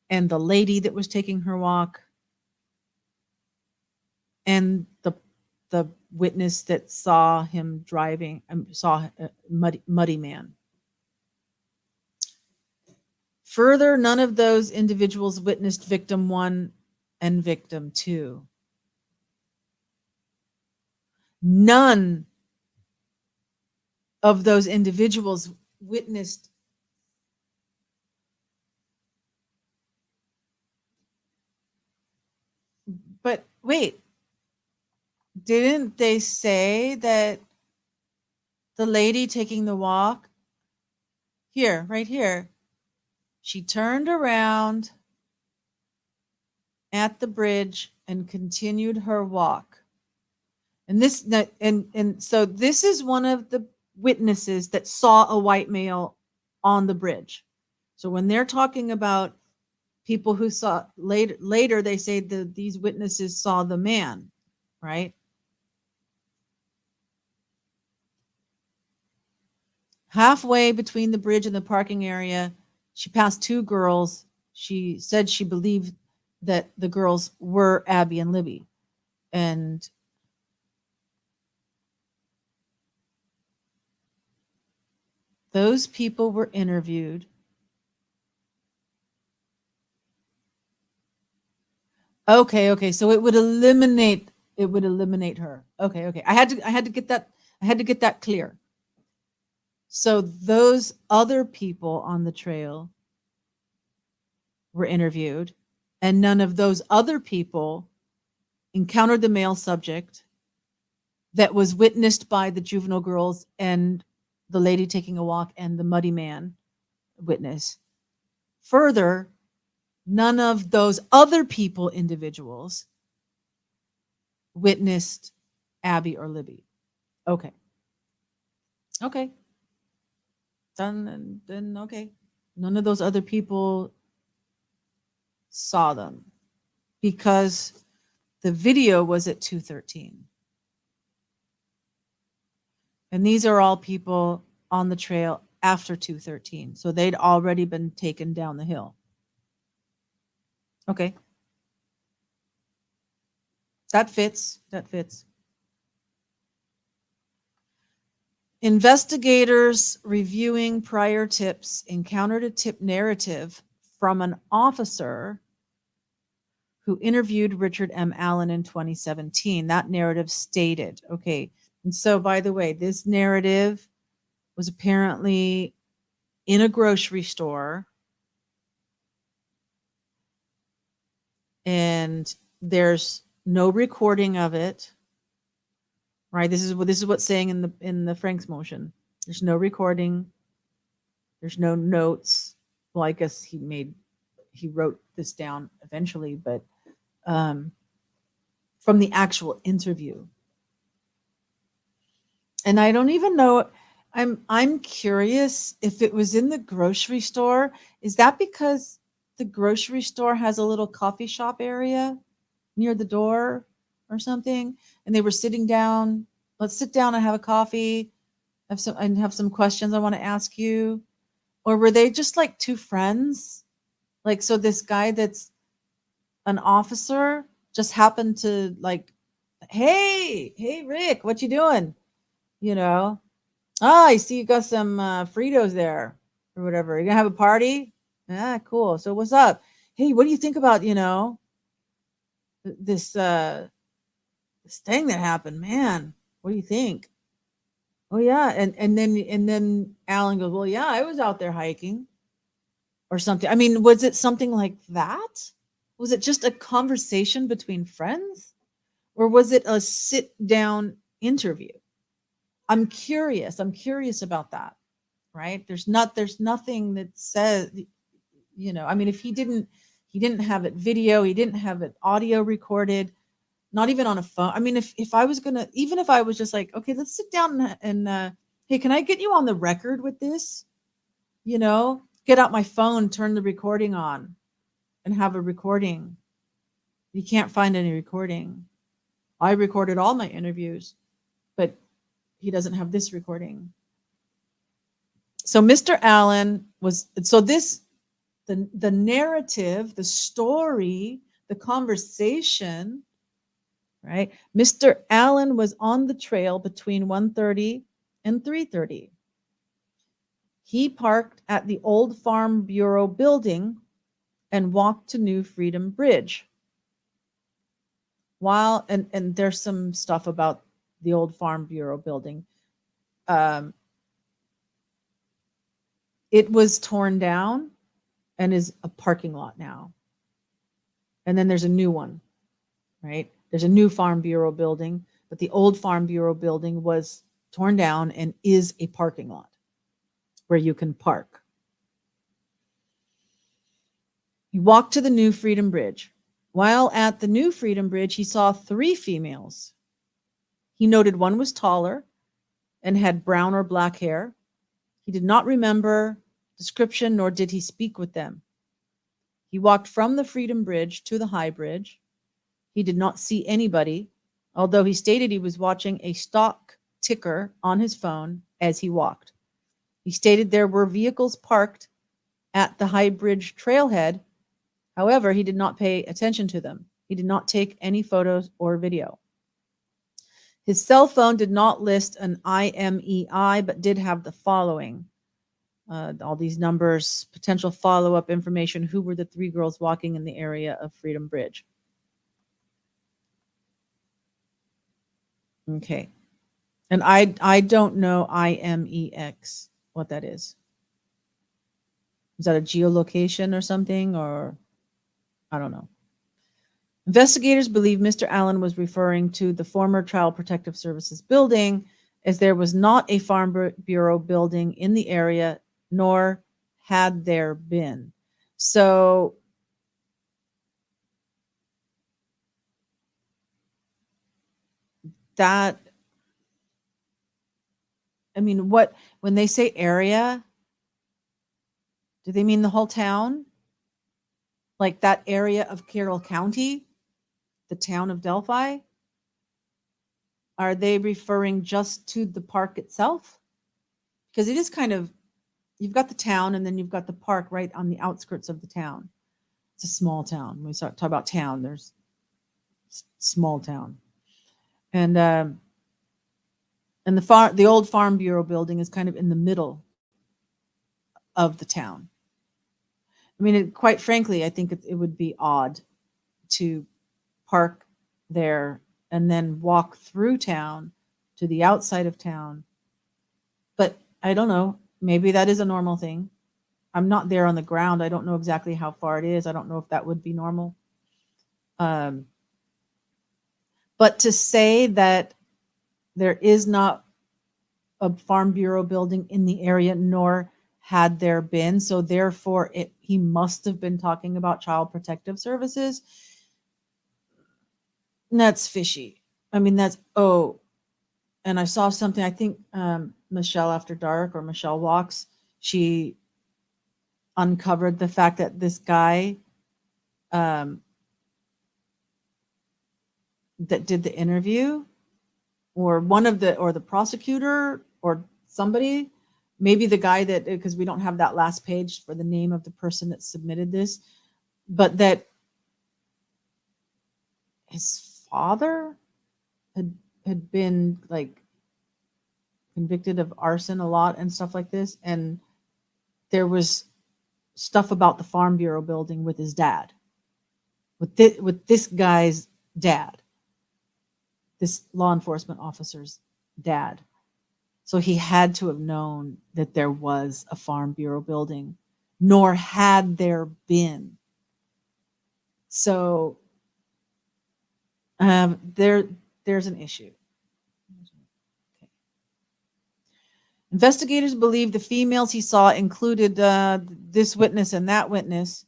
S1: and the lady that was taking her walk and the witness that saw him driving, saw a muddy man. Further, none of those individuals witnessed victim 1 and victim 2. None of those individuals witnessed. But wait, didn't they say that the lady taking the walk here, right here, she turned around at the bridge and continued her walk? And this, and so this is one of the witnesses that saw a white male on the bridge. So when they're talking about people who saw later they say that these witnesses saw the man, right? Halfway between the bridge and the parking area, she passed 2 girls. She said she believed that the girls were Abby and Libby. And those people were interviewed. Okay. So it would eliminate her. Okay. I had to get that clear. So those other people on the trail were interviewed, and none of those other people encountered the male subject that was witnessed by the juvenile girls and the lady taking a walk and the muddy man witness. Further, none of those other people, individuals, witnessed Abby or Libby. Okay. Then okay. None of those other people saw them because the video was at 2:13. And these are all people on the trail after 2:13. So they'd already been taken down the hill. Okay. That fits. Investigators reviewing prior tips encountered a tip narrative from an officer who interviewed Richard M. Allen in 2017. That narrative stated, okay, and so by the way, this narrative was apparently in a grocery store, and there's no recording of it, right? This is what's saying in the Frank's motion. There's no recording. There's no notes. Well, I guess he wrote this down eventually, but from the actual interview. And I don't even know. I'm curious if it was in the grocery store. Is that because the grocery store has a little coffee shop area near the door or something, and they were sitting down? Let's sit down and have a coffee. Have some questions I want to ask you. Or were they just like 2 friends? Like, so this guy that's an officer just happened to like, hey Rick, what you doing? I see you got some Fritos there or whatever. You gonna have a party? Ah, cool. So what's up? Hey, what do you think about this this thing that happened, man? What do you think? Oh yeah, and then Alan goes, well, yeah, I was out there hiking. or something. I mean, was it something like that? Was it just a conversation between friends? Or was it a sit down interview? I'm curious. I'm curious about that, right? There's nothing that says, I mean, if he didn't have it video, he didn't have it audio recorded, not even on a phone. I mean, if I was gonna, even if I was just like, okay, let's sit down and hey, can I get you on the record with this? Get out my phone, turn the recording on, and have a recording. You can't find any recording. I recorded all my interviews, but he doesn't have this recording. So Mr. Allen was, so this, the narrative, the story, the conversation, right? Mr. Allen was on the trail between 1:30 and 3:30. He parked at the Old Farm Bureau building and walked to New Freedom Bridge. And there's some stuff about the Old Farm Bureau building. It was torn down and is a parking lot now. And then there's a new one, right? There's a new Farm Bureau building, but the old Farm Bureau building was torn down and is a parking lot where you can park. He walked to the New Freedom Bridge. While at the New Freedom Bridge, he saw 3 females. He noted one was taller and had brown or black hair. He did not remember description, nor did he speak with them. He walked from the Freedom Bridge to the High Bridge. He did not see anybody, although he stated he was watching a stock ticker on his phone as he walked. He stated there were vehicles parked at the High Bridge trailhead. However, he did not pay attention to them. He did not take any photos or video. His cell phone did not list an IMEI, but did have the following. All these numbers, potential follow-up information, who were the 3 girls walking in the area of Freedom Bridge. Okay. And I don't know IMEX, what that is. Is that a geolocation or something, or I don't know. Investigators believe Mr. Allen was referring to the former Child Protective Services building, as there was not a Farm Bureau building in the area, nor had there been. So that, I mean, when they say area, do they mean the whole town? Like that area of Carroll County, the town of Delphi? Are they referring just to the park itself? Because it is kind of, you've got the town and then you've got the park right on the outskirts of the town. It's a small town. When we talk about town, there's small town. And the old Farm Bureau building is kind of in the middle of the town. I mean, quite frankly, I think it would be odd to park there and then walk through town to the outside of town. But I don't know. Maybe that is a normal thing. I'm not there on the ground. I don't know exactly how far it is. I don't know if that would be normal. But to say that there is not a Farm Bureau building in the area, nor had there been, so therefore he must have been talking about Child Protective Services. That's fishy. I mean, and I saw something, I think Michelle After Dark or Michelle Walks, she uncovered the fact that this guy that did the interview, or the prosecutor or somebody, maybe the guy that, because we don't have that last page for the name of the person that submitted this, but that his father had been like convicted of arson a lot and stuff like this, and there was stuff about the Farm Bureau building with his dad, with this guy's dad, this law enforcement officer's dad. So he had to have known that there was a Farm Bureau building nor had there been. So there's an issue. Okay. Investigators believe the females he saw included this witness and that witness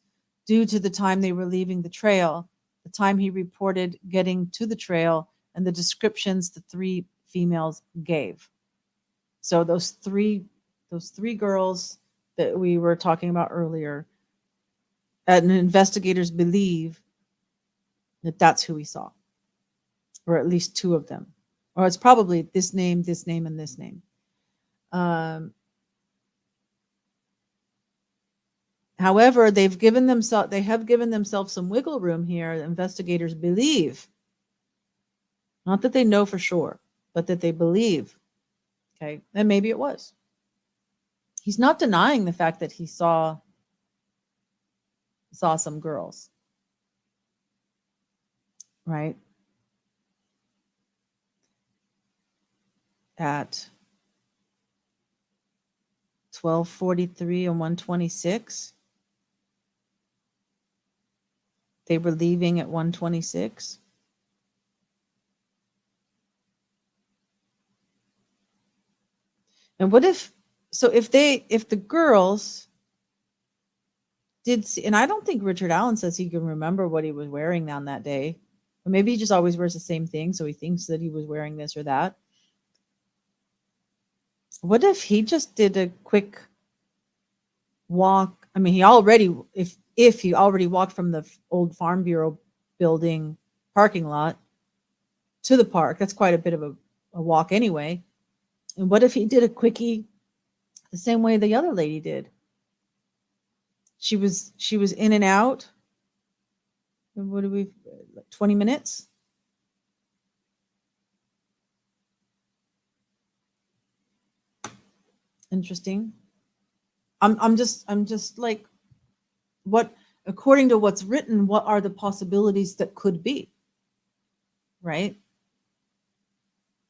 S1: due to the time they were leaving the trail, the time he reported getting to the trail, and the descriptions the three females gave. So those three girls that we were talking about earlier, and investigators believe that that's who he saw, or at least two of them, or it's probably this name, and this name. However, they have given themselves some wiggle room here. Investigators believe, not that they know for sure, but that they believe. Okay, and maybe it was. He's not denying the fact that he saw some girls, right? At 12:43 and 1:26. They were leaving at 1:26. And what if the girls did see, and I don't think Richard Allen says he can remember what he was wearing on that day. Or maybe he just always wears the same thing, so he thinks that he was wearing this or that. What if he just did a quick walk? I mean, if he already walked from the old Farm Bureau building parking lot to the park, that's quite a bit of a walk anyway. And what if he did a quickie the same way the other lady did? She was in and out. What do we, 20 minutes? Interesting. I'm just like, what, according to what's written, what are the possibilities that could be? Right?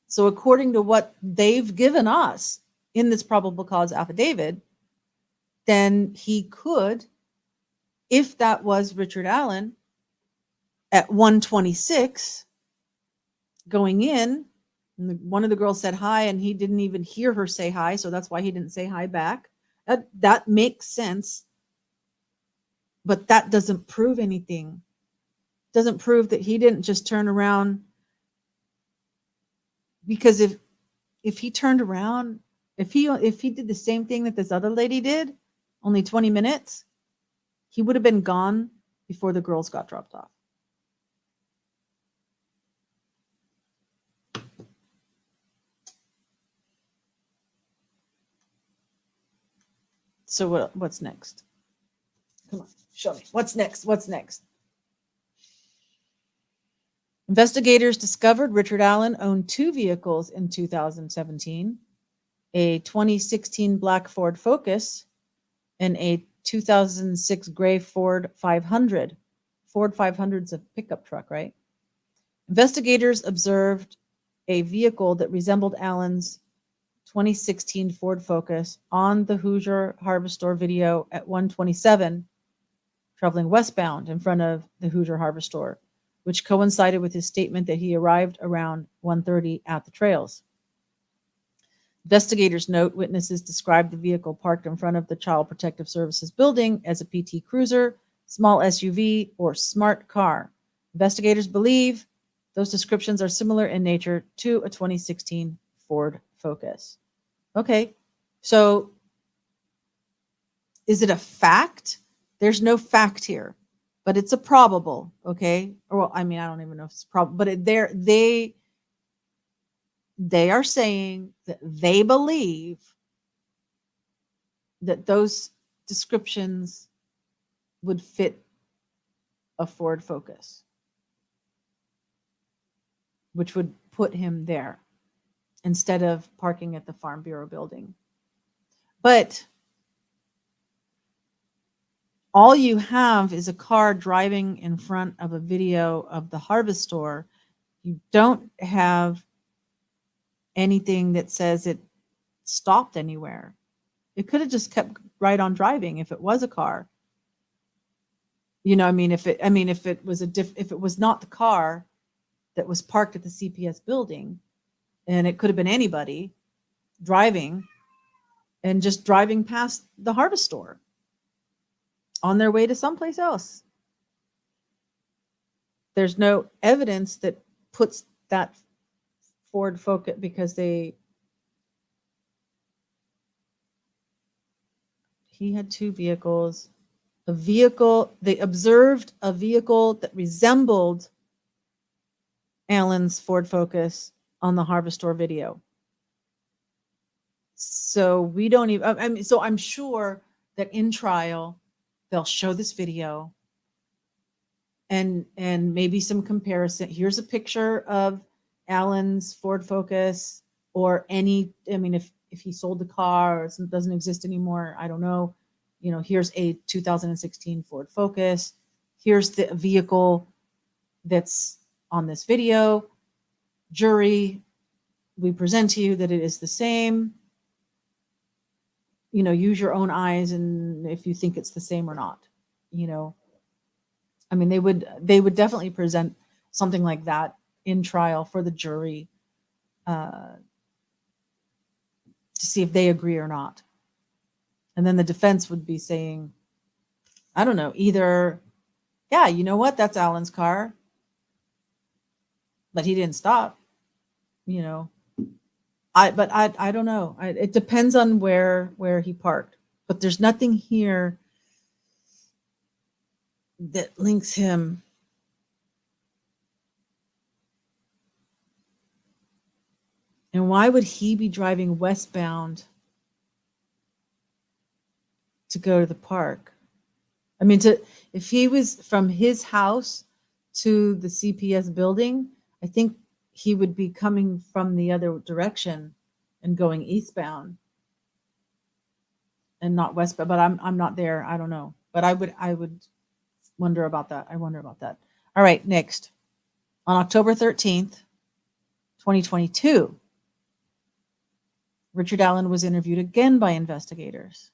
S1: So according to what they've given us in this probable cause affidavit, then he could, if that was Richard Allen at 1:26 going in, and one of the girls said hi and he didn't even hear her say hi, so that's why he didn't say hi back. That makes sense, but that doesn't prove anything. Doesn't prove that he didn't just turn around, because if he turned around, if he did the same thing that this other lady did, only 20 minutes, he would have been gone before the girls got dropped off. So what's next? Come on, show me. What's next? Investigators discovered Richard Allen owned two vehicles in 2017, a 2016 black Ford Focus and a 2006 gray Ford 500. Ford 500 is a pickup truck, right? Investigators observed a vehicle that resembled Allen's 2016 Ford Focus on the Hoosier Harvest Store video at 1:27, traveling westbound in front of the Hoosier Harvest Store, which coincided with his statement that he arrived around 1:30 at the trails. Investigators note witnesses described the vehicle parked in front of the Child Protective Services building as a PT Cruiser, small SUV, or smart car. Investigators believe those descriptions are similar in nature to a 2016 Ford Focus. Okay, so is it a fact? There's no fact here, but it's a probable, okay? Or, well, I mean, I don't even know if it's probable, but they are saying that they believe that those descriptions would fit a Ford Focus, which would put him there instead of parking at the Farm Bureau building. But all you have is a car driving in front of a video of the Harvest Store. You don't have anything that says it stopped anywhere. It could have just kept right on driving if it was a car. You know, if it was if it was not the car that was parked at the CPS building, and it could have been anybody driving and just driving past the harvest store on their way to someplace else. There's no evidence that puts that Ford Focus, because he had two vehicles. They observed a vehicle that resembled Alan's Ford Focus on the Harvest Store video. So we don't even, so I'm sure that in trial, they'll show this video and maybe some comparison. Here's a picture of Alan's Ford Focus, or if he sold the car or it doesn't exist anymore, I don't know. Here's a 2016 Ford Focus. Here's the vehicle that's on this video. Jury, we present to you that it is the same. Use your own eyes, and if you think it's the same or not. They would definitely present something like that in trial for the jury to see if they agree or not. And then the defense would be saying, I don't know, either, yeah, you know what, that's Alan's car, but he didn't stop. I don't know. It depends on where he parked, but there's nothing here that links him. And why would he be driving westbound to go to the park? If he was from his house to the CPS building, I think he would be coming from the other direction and going eastbound and not westbound. But I'm not there. I don't know. But I would wonder about that. All right, next. On October 13th, 2022, Richard Allen was interviewed again by investigators.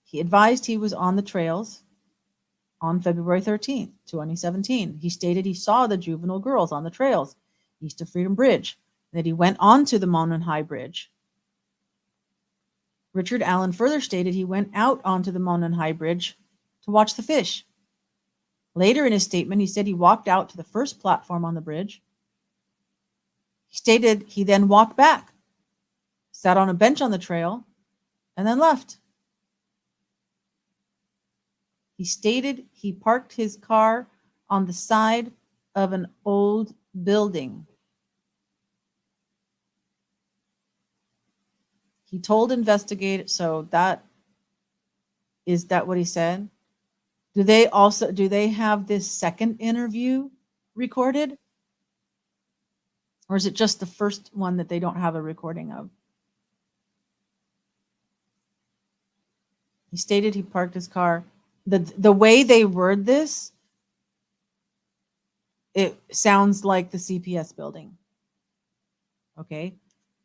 S1: He advised he was on the trails on February 13th, 2017. He stated he saw the juvenile girls on the trails east of Freedom Bridge, and that he went on to the Monon High Bridge. Richard Allen further stated he went out onto the Monon High Bridge to watch the fish. Later in his statement, he said he walked out to the first platform on the bridge. He stated he then walked back, sat on a bench on the trail, and then left. He stated he parked his car on the side of an old building. He told investigators, so is that what he said? Do they have this second interview recorded? Or is it just the first one that they don't have a recording of? He stated he parked his car. The way they word this, it sounds like the CPS building. Okay?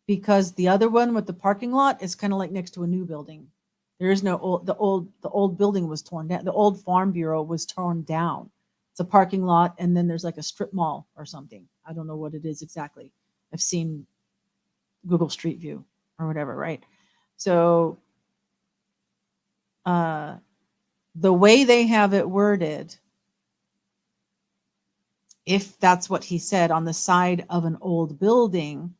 S1: Because the other one with the parking lot is kind of like next to a new building. There is no the old building was torn down. The old Farm Bureau was torn down. It's a parking lot, and then there's like a strip mall or something. I don't know what it is exactly. I've seen Google Street View or whatever, right? So the way they have it worded, if that's what he said, on the side of an old building,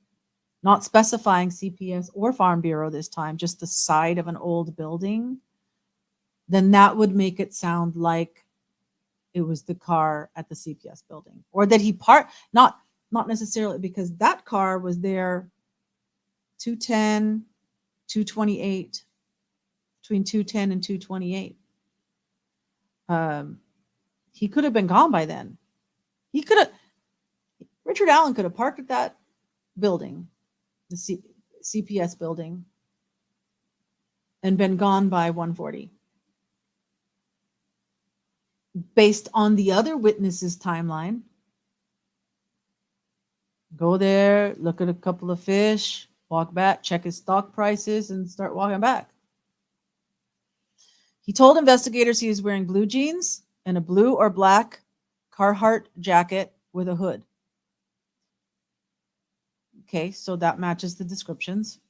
S1: not specifying CPS or Farm Bureau this time, just the side of an old building, then that would make it sound like it was the car at the CPS building, or that he parked, not necessarily, because that car was there 210, 228, between 210 and 228. He could have been gone by then. Richard Allen could have parked at that building, the CPS building, and been gone by 1:40. Based on the other witnesses' timeline, go there, look at a couple of fish, walk back, check his stock prices, and start walking back. He told investigators he was wearing blue jeans and a blue or black Carhartt jacket with a hood. Okay, so that matches the descriptions.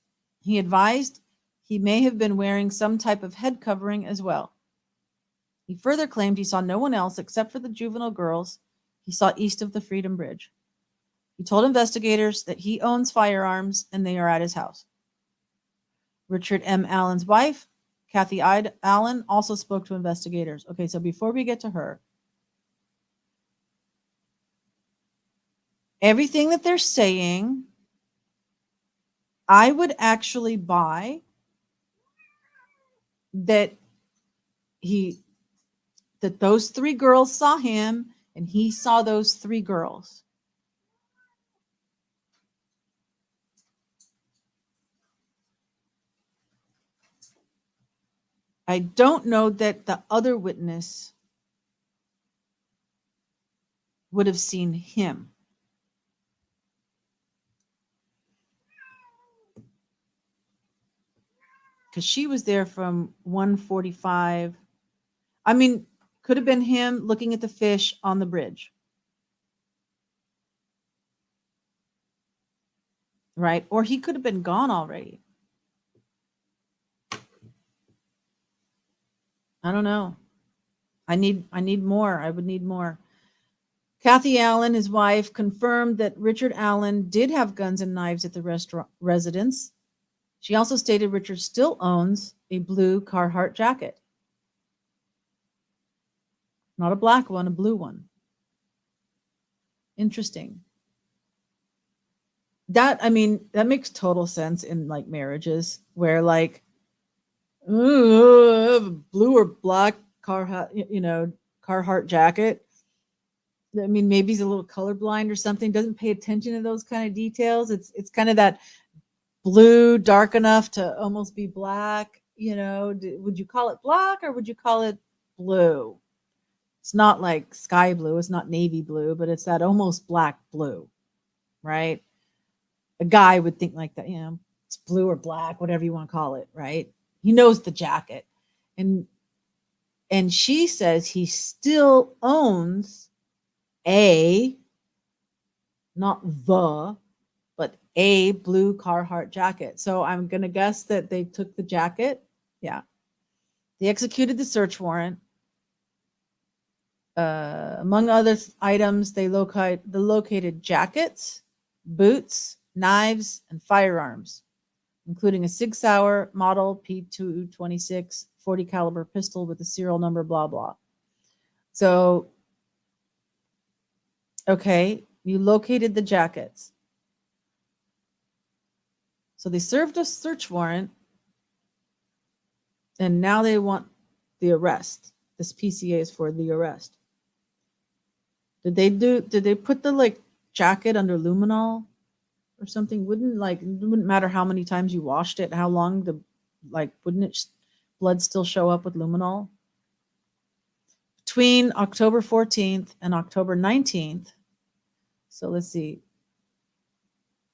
S1: He advised he may have been wearing some type of head covering as well. He further claimed he saw no one else except for the juvenile girls he saw east of the Freedom Bridge. He told investigators that he owns firearms and they are at his house. Richard M. Allen's wife, Kathy Allen, also spoke to investigators. Okay, so before we get to her, everything that they're saying, I would actually buy that those three girls saw him and he saw those three girls. I don't know that the other witness would have seen him. Because she was there from 1:45. I mean, could have been him looking at the fish on the bridge. Right? Or he could have been gone already. I don't know. I need more. I would need more. Kathy Allen, his wife, confirmed that Richard Allen did have guns and knives at the residence. She also stated Richard still owns a blue Carhartt jacket. Not a black one, a blue one. Interesting. That makes total sense in like marriages where like blue or black Carhartt jacket. I mean, maybe he's a little colorblind or something, doesn't pay attention to those kind of details. It's kind of that blue, dark enough to almost be black. Would you call it black or would you call it blue? It's not like sky blue. It's not navy blue, but it's that almost black blue, right? A guy would think like that, it's blue or black, whatever you want to call it, right? He knows the jacket. And she says he still owns not but a blue Carhartt jacket. So I'm going to guess that they took the jacket. Yeah. They executed the search warrant. Among other items, they located jackets, boots, knives, and firearms, including a Sig Sauer model P226 40 caliber pistol with the serial number, blah, blah. So, okay, you located the jackets. So they served a search warrant, and now they want the arrest. This PCA is for the arrest. Did they put the jacket under luminol or something? It wouldn't matter how many times you washed it, how long wouldn't blood still show up with luminol? Between October 14th and October 19th, so let's see,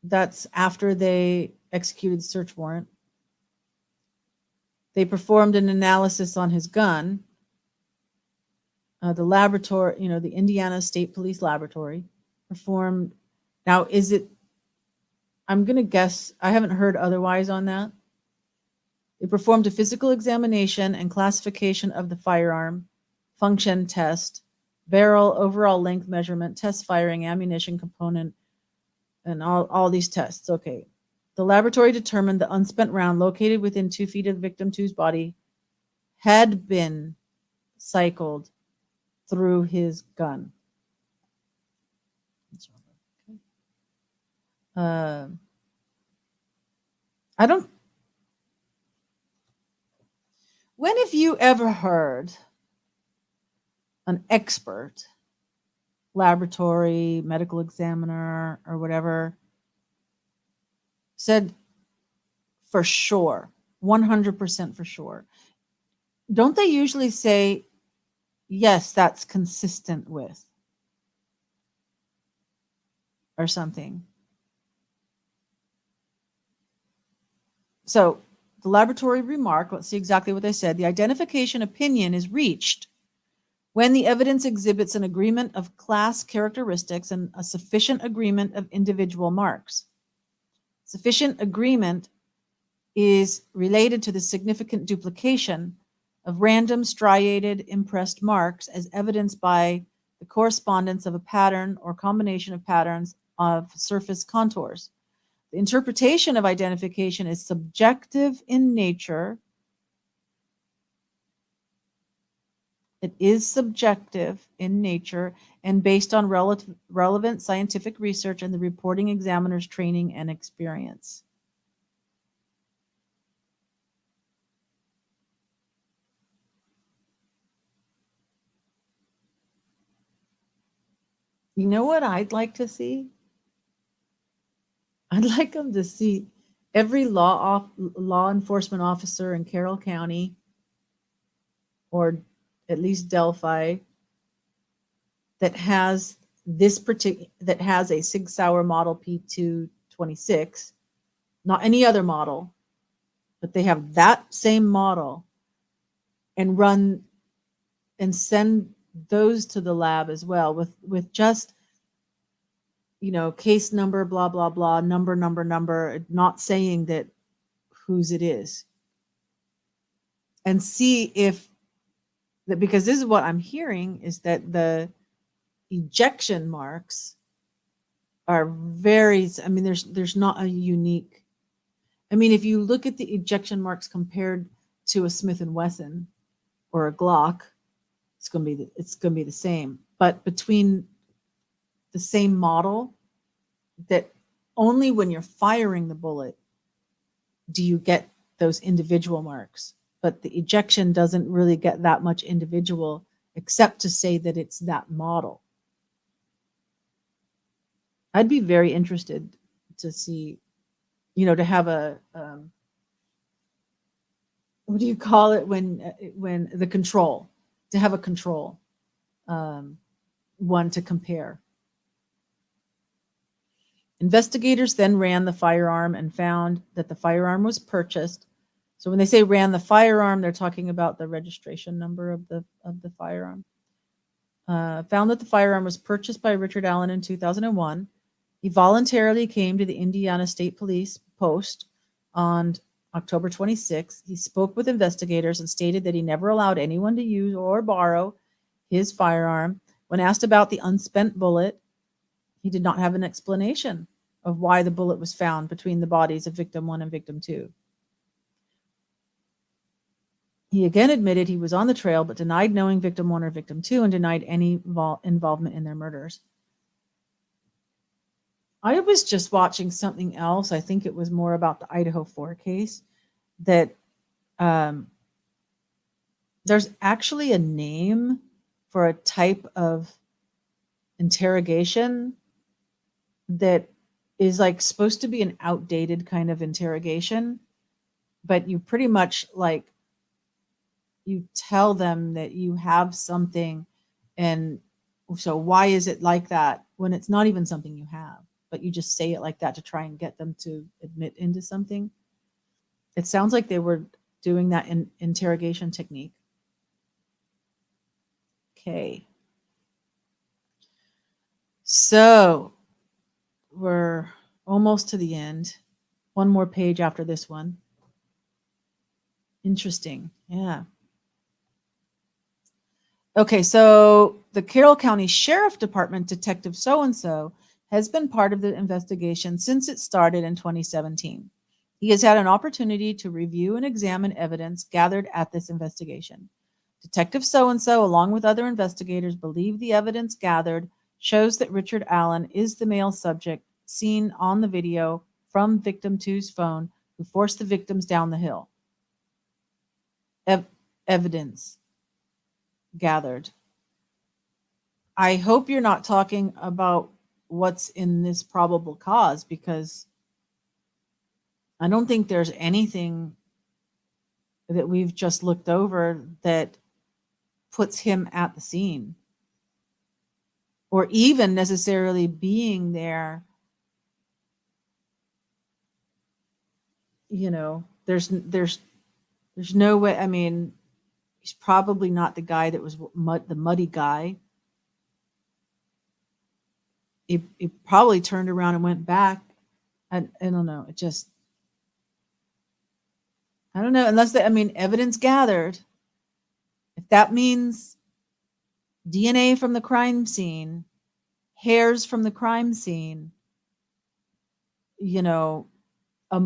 S1: that's after they executed the search warrant, they performed an analysis on his gun. The laboratory, the Indiana State Police Laboratory performed. Now, I'm going to guess, I haven't heard otherwise on that. They performed a physical examination and classification of the firearm, function test, barrel, overall length measurement, test firing, ammunition component, and all these tests. Okay. The laboratory determined the unspent round located within 2 feet of the victim 2's body had been cycled through his gun. When have you ever heard an expert, laboratory, medical examiner, or whatever, said for sure, 100% for sure? Don't they usually say, yes, that's consistent with, or something? So the laboratory remark, let's see exactly what they said. The identification opinion is reached when the evidence exhibits an agreement of class characteristics and a sufficient agreement of individual marks. Sufficient agreement is related to the significant duplication of random striated impressed marks as evidenced by the correspondence of a pattern or combination of patterns of surface contours. The interpretation of identification is subjective in nature. It is subjective in nature and based on relevant scientific research and the reporting examiner's training and experience. You know what I'd like to see? I'd like them to see every law enforcement officer in Carroll County, or at least Delphi, that has a Sig Sauer model P226, not any other model, but they have that same model, and run and send those to the lab as well with just, case number, blah, blah, blah, number, not saying that whose it is. And see if that, because this is what I'm hearing, is that the ejection marks are very, there's not a unique, if you look at the ejection marks compared to a Smith & Wesson or a Glock, it's going to be the same. But between the same model, that only when you're firing the bullet do you get those individual marks. But the ejection doesn't really get that much individual, except to say that it's that model. I'd be very interested to see, to have a, what do you call it when the control, to have a control, one to compare. Investigators then ran the firearm and found that the firearm was purchased. So when they say ran the firearm, they're talking about the registration number of the firearm. Found that the firearm was purchased by Richard Allen in 2001. He voluntarily came to the Indiana State Police post on October 26. He spoke with investigators and stated that he never allowed anyone to use or borrow his firearm. When asked about the unspent bullet, he did not have an explanation of why the bullet was found between the bodies of victim 1 and victim 2. He again admitted he was on the trail, but denied knowing victim 1 or victim 2 and denied any involvement in their murders. I was just watching something else. I think it was more about the Idaho 4 case, that there's actually a name for a type of interrogation that is like supposed to be an outdated kind of interrogation, but you pretty much like, you tell them that you have something, and so why is it like that when it's not even something you have, but you just say it like that to try and get them to admit into something. It sounds like they were doing that in interrogation technique. Okay. So we're almost to the end. One more page after this one. Interesting. Yeah. Okay, so the Carroll County Sheriff Department Detective so-and-so has been part of the investigation since it started in 2017. He has had an opportunity to review and examine evidence gathered at this investigation. Detective so-and-so, along with other investigators, believe the evidence gathered shows that Richard Allen is the male subject seen on the video from victim 2's phone who forced the victims down the hill. Evidence gathered. I hope you're not talking about what's in this probable cause, because I don't think there's anything that we've just looked over that puts him at the scene, or even necessarily being there, There's no way. I mean, he's probably not the guy that was the muddy guy. He probably turned around and went back. I don't know. It just, I don't know. Unless I mean, evidence gathered. If that means DNA from the crime scene, hairs from the crime scene, you know, a,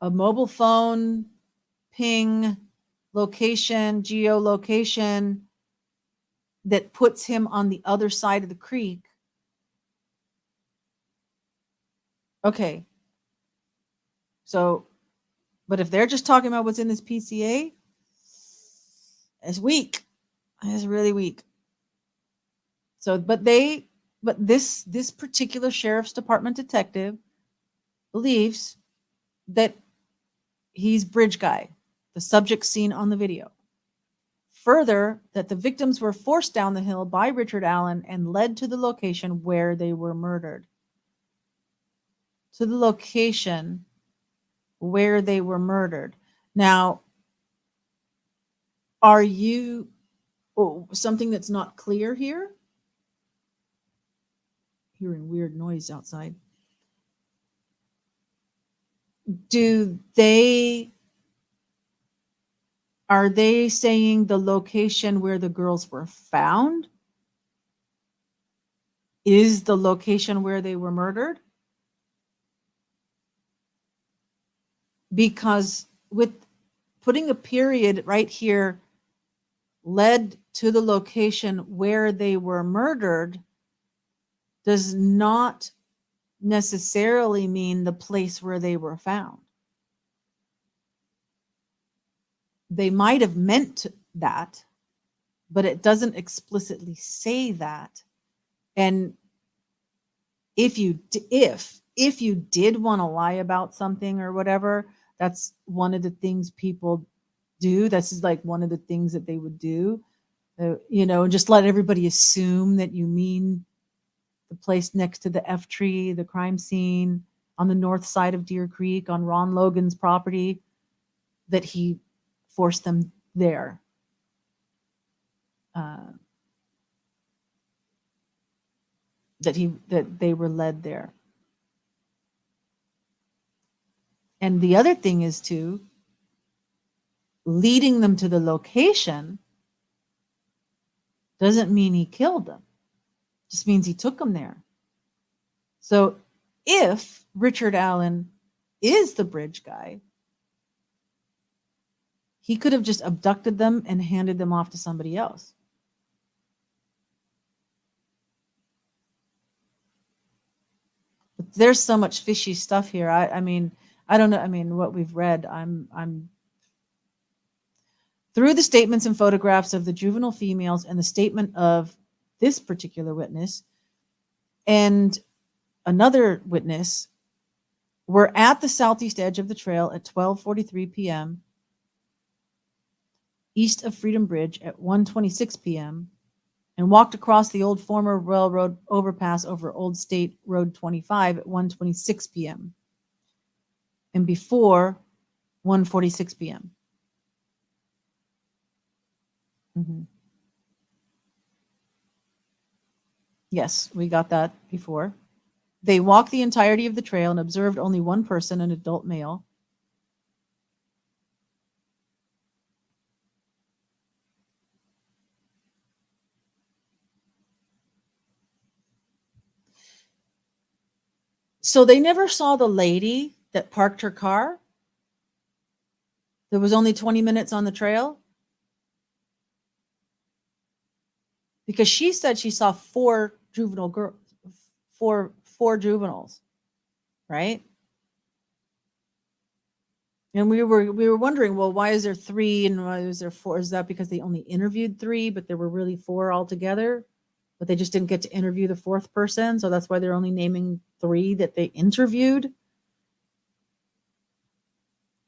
S1: a mobile phone ping location, geolocation that puts him on the other side of the creek. Okay. So, but if they're just talking about what's in this PCA, it's weak. It's really weak. So, but this particular sheriff's department detective believes that he's bridge guy, the subject seen on the video. Further, that the victims were forced down the hill by Richard Allen and led to the location where they were murdered. To the location where they were murdered. Now, are you something that's not clear here? Hearing weird noise outside. Are they saying the location where the girls were found is the location where they were murdered? Because with putting a period right here, led to the location where they were murdered, does not necessarily mean the place where they were found. They might have meant that, but it doesn't explicitly say that. And if you did want to lie about something or whatever, that's one of the things people do. This is like one of the things that they would do, just let everybody assume that you mean the place next to the F tree, the crime scene on the north side of Deer Creek on Ron Logan's property, that he forced them there. That they were led there. And the other thing is too, leading them to the location doesn't mean he killed them. It just means he took them there. So if Richard Allen is the bridge guy, he could have just abducted them and handed them off to somebody else. But there's so much fishy stuff here. I mean, I don't know. I mean, what we've read, I'm through the statements and photographs of the juvenile females and the statement of this particular witness and another witness, were at the southeast edge of the trail at 12:43 p.m. east of Freedom Bridge at 1:26 p.m. and walked across the old former railroad overpass over Old State Road 25 at 1:26 p.m. and before 1:46 p.m. Mm-hmm. Yes, we got that before. They walked the entirety of the trail and observed only one person, an adult male. So they never saw the lady that parked her car. There was only 20 minutes on the trail. Because she said she saw four juveniles, right? And we were wondering, well, why is there three and why is there four? Is that because they only interviewed three, but there were really four altogether, but they just didn't get to interview the fourth person, so that's why they're only naming three that they interviewed?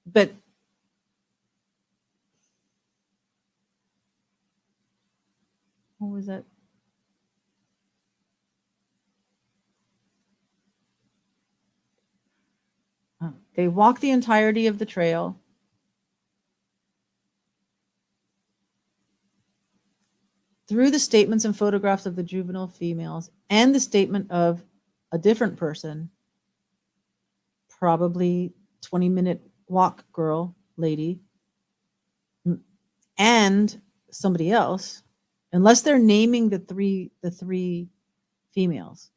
S1: But what was that? They walked the entirety of the trail. through the statements and photographs of the juvenile females and the statement of a different person, probably 20-minute walk girl, lady, and somebody else, unless they're naming the three females.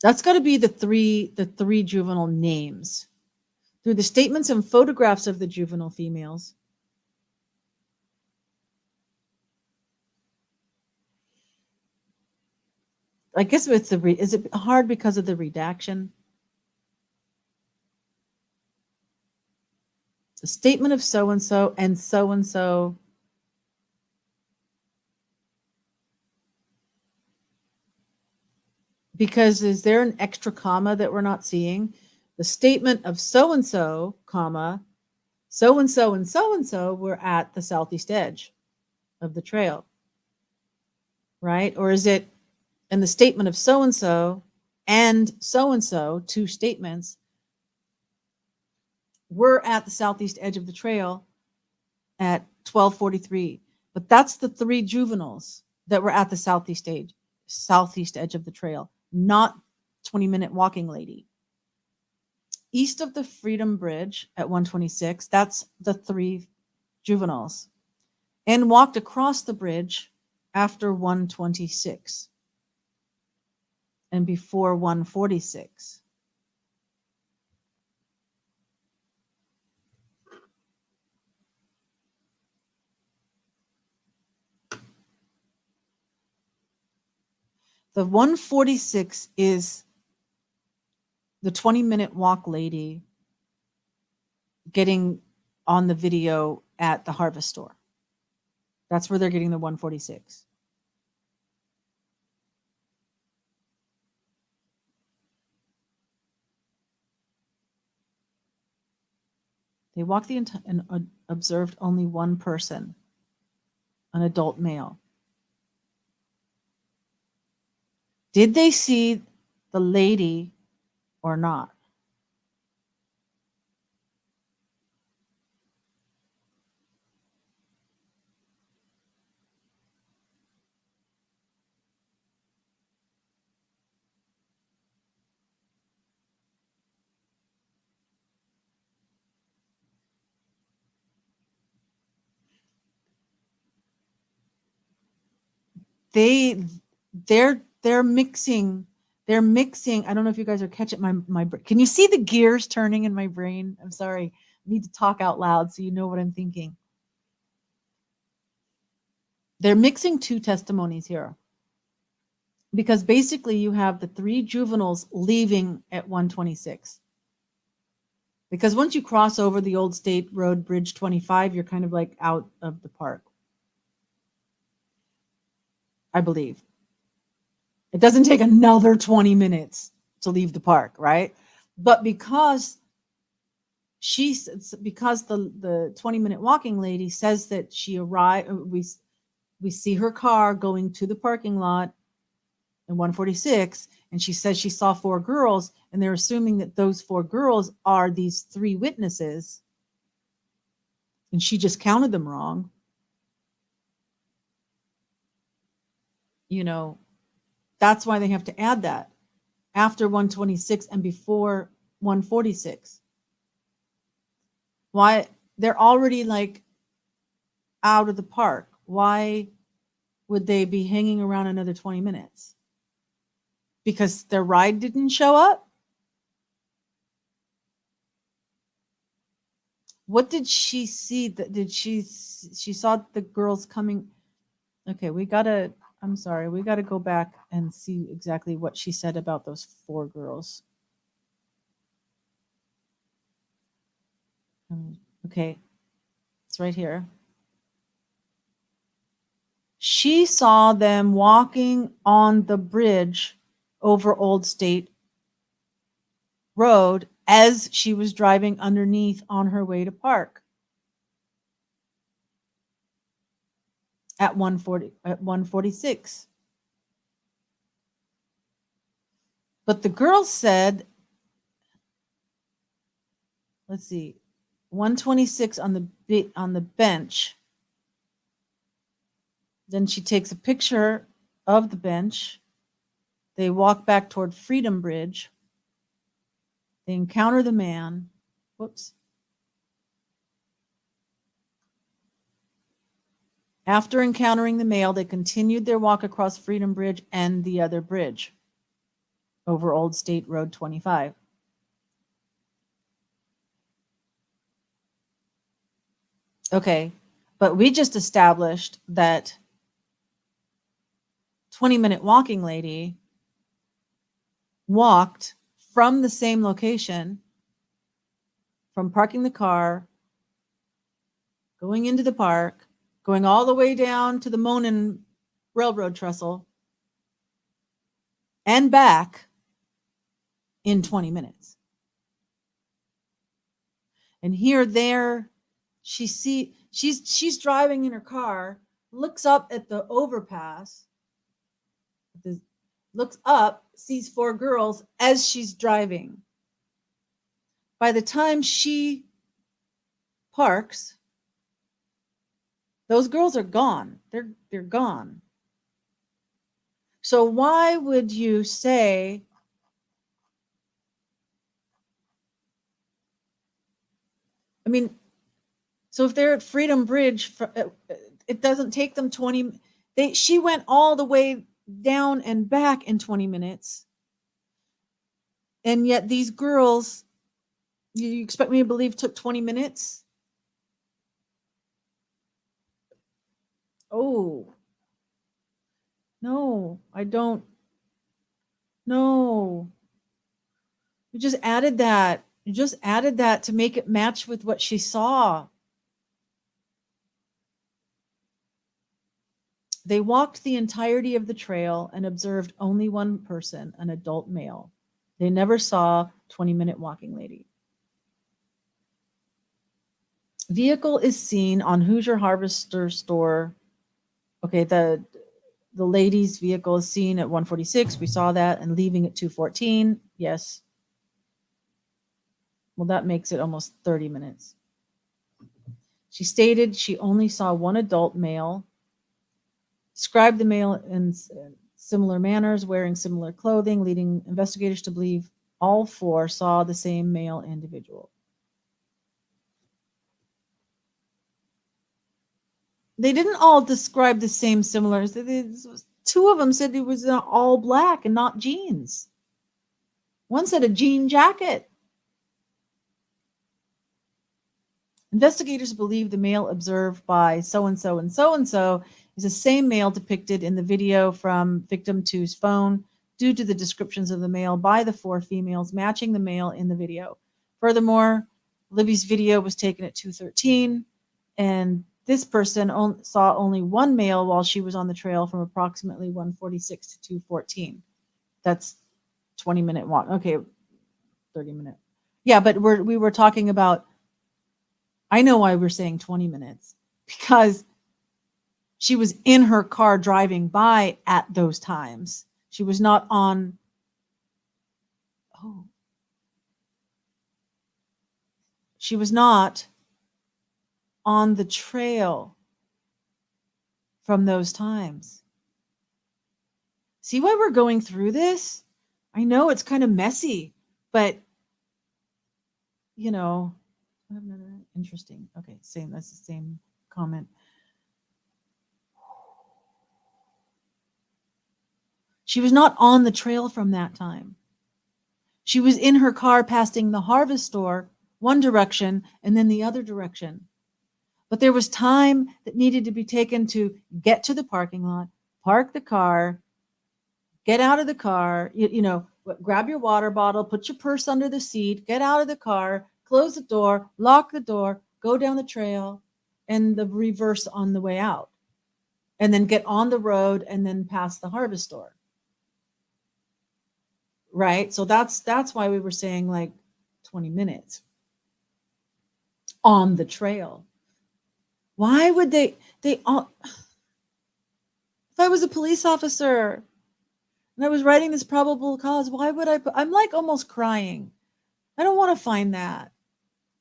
S1: That's got to be the three juvenile names. Through the statements and photographs of the juvenile females. I guess with is it hard because of the redaction? The statement of so-and-so and so-and-so. Because is there an extra comma that we're not seeing? The statement of so-and-so, comma, so-and-so and so-and-so were at the southeast edge of the trail, right? Or is it in the statement of so-and-so, two statements, were at the southeast edge of the trail at 12:43. But that's the three juveniles that were at the southeast edge of the trail, not 20-minute walking lady. East of the Freedom Bridge at 126, that's the three juveniles, and walked across the bridge after 126 and before 146. The 146 is the 20-minute walk lady getting on the video at the harvest store. That's where they're getting the 146. They walked and observed only one person, an adult male. Did they see the lady or not? They're mixing. I don't know if you guys are catching my can you see the gears turning in my brain? I'm sorry. I need to talk out loud so you know what I'm thinking. They're mixing two testimonies here. Because basically you have the three juveniles leaving at 126. Because once you cross over the Old State Road Bridge 25, you're kind of like out of the park, I believe. It doesn't take another 20 minutes to leave the park, right? But because the 20-minute walking lady says that she arrived, we see her car going to the parking lot in 146, and she says she saw four girls, and they're assuming that those four girls are these three witnesses, and she just counted them wrong. That's why they have to add that after 126 and before 146. Why? They're already like out of the park. Why would they be hanging around another 20 minutes? Because their ride didn't show up? What did she see? She saw the girls coming? Okay, we gotta go back and see exactly what she said about those four girls. Okay, it's right here. She saw them walking on the bridge over Old State Road as she was driving underneath on her way to park at 146. But the girl said, let's see, 126 on the bench. Then she takes a picture of the bench. They walk back toward Freedom Bridge. They encounter the man. Whoops. After encountering the male, they continued their walk across Freedom Bridge and the other bridge over Old State Road 25. Okay, but we just established that 20-minute walking lady walked from the same location, from parking the car, going into the park, going all the way down to the Monon Railroad trestle, and back in 20 minutes. And here, there, she's driving in her car, looks up at the overpass, looks up, sees 4 girls as she's driving. By the time she parks, those girls are gone. They're gone. So why would you say, I mean, so if they're at Freedom Bridge, it doesn't take them 20. She went all the way down and back in 20 minutes. And yet these girls, you expect me to believe, took 20 minutes? Oh, no, I don't. No. You just added that. You just added that to make it match with what she saw. They walked the entirety of the trail and observed only one person, an adult male. They never saw 20-minute walking lady. Vehicle is seen on Hoosier Harvester Store. Okay, the lady's vehicle is seen at 1:46. We saw that, and leaving at 2:14. Yes. Well, that makes it almost 30 minutes. She stated she only saw one adult male. Described the male in similar manners, wearing similar clothing, leading investigators to believe all 4 saw the same male individual. They didn't all describe the same similars. 2 of them said it was all black and not jeans. One said a jean jacket. Investigators believe the male observed by so-and-so and so-and-so is the same male depicted in the video from victim 2's phone due to the descriptions of the male by the 4 females matching the male in the video. Furthermore, Libby's video was taken at 2:13, and this person saw only one male while she was on the trail from approximately 1:46 to 2:14. That's 20-minute walk. Okay, 30-minute. Yeah, but we were talking about, I know why we're saying 20 minutes, because she was in her car driving by at those times. She was not on. Oh. She was not on the trail from those times. See why we're going through this? I know it's kind of messy, but you know, interesting. Okay, same. That's the same comment. She was not on the trail from that time. She was in her car passing the Harvest Store one direction and then the other direction. But there was time that needed to be taken to get to the parking lot, park the car, get out of the car, grab your water bottle, put your purse under the seat, get out of the car, close the door, lock the door, go down the trail, and the reverse on the way out. And then get on the road and then pass the Harvest Store. Right? So that's why we were saying like 20 minutes on the trail. Why would they all, if I was a police officer and I was writing this probable cause, why would I'm like almost crying. I don't want to find that.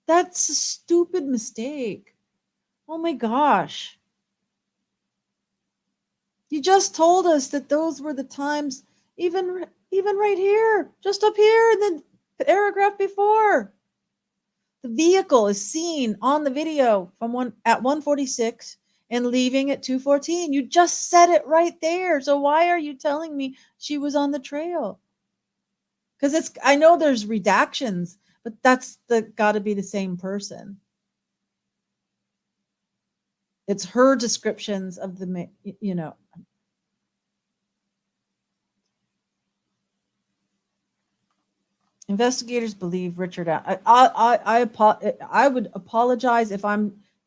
S1: That's a stupid mistake. Oh my gosh. You just told us that those were the times, even right here, just up here in the paragraph before. The vehicle is seen on the video from at 1:46 and leaving at 2:14. You just said it right there. So why are you telling me she was on the trail? Because I know there's redactions, but that's got to be the same person. It's her descriptions of the, investigators believe Richard. I would apologize if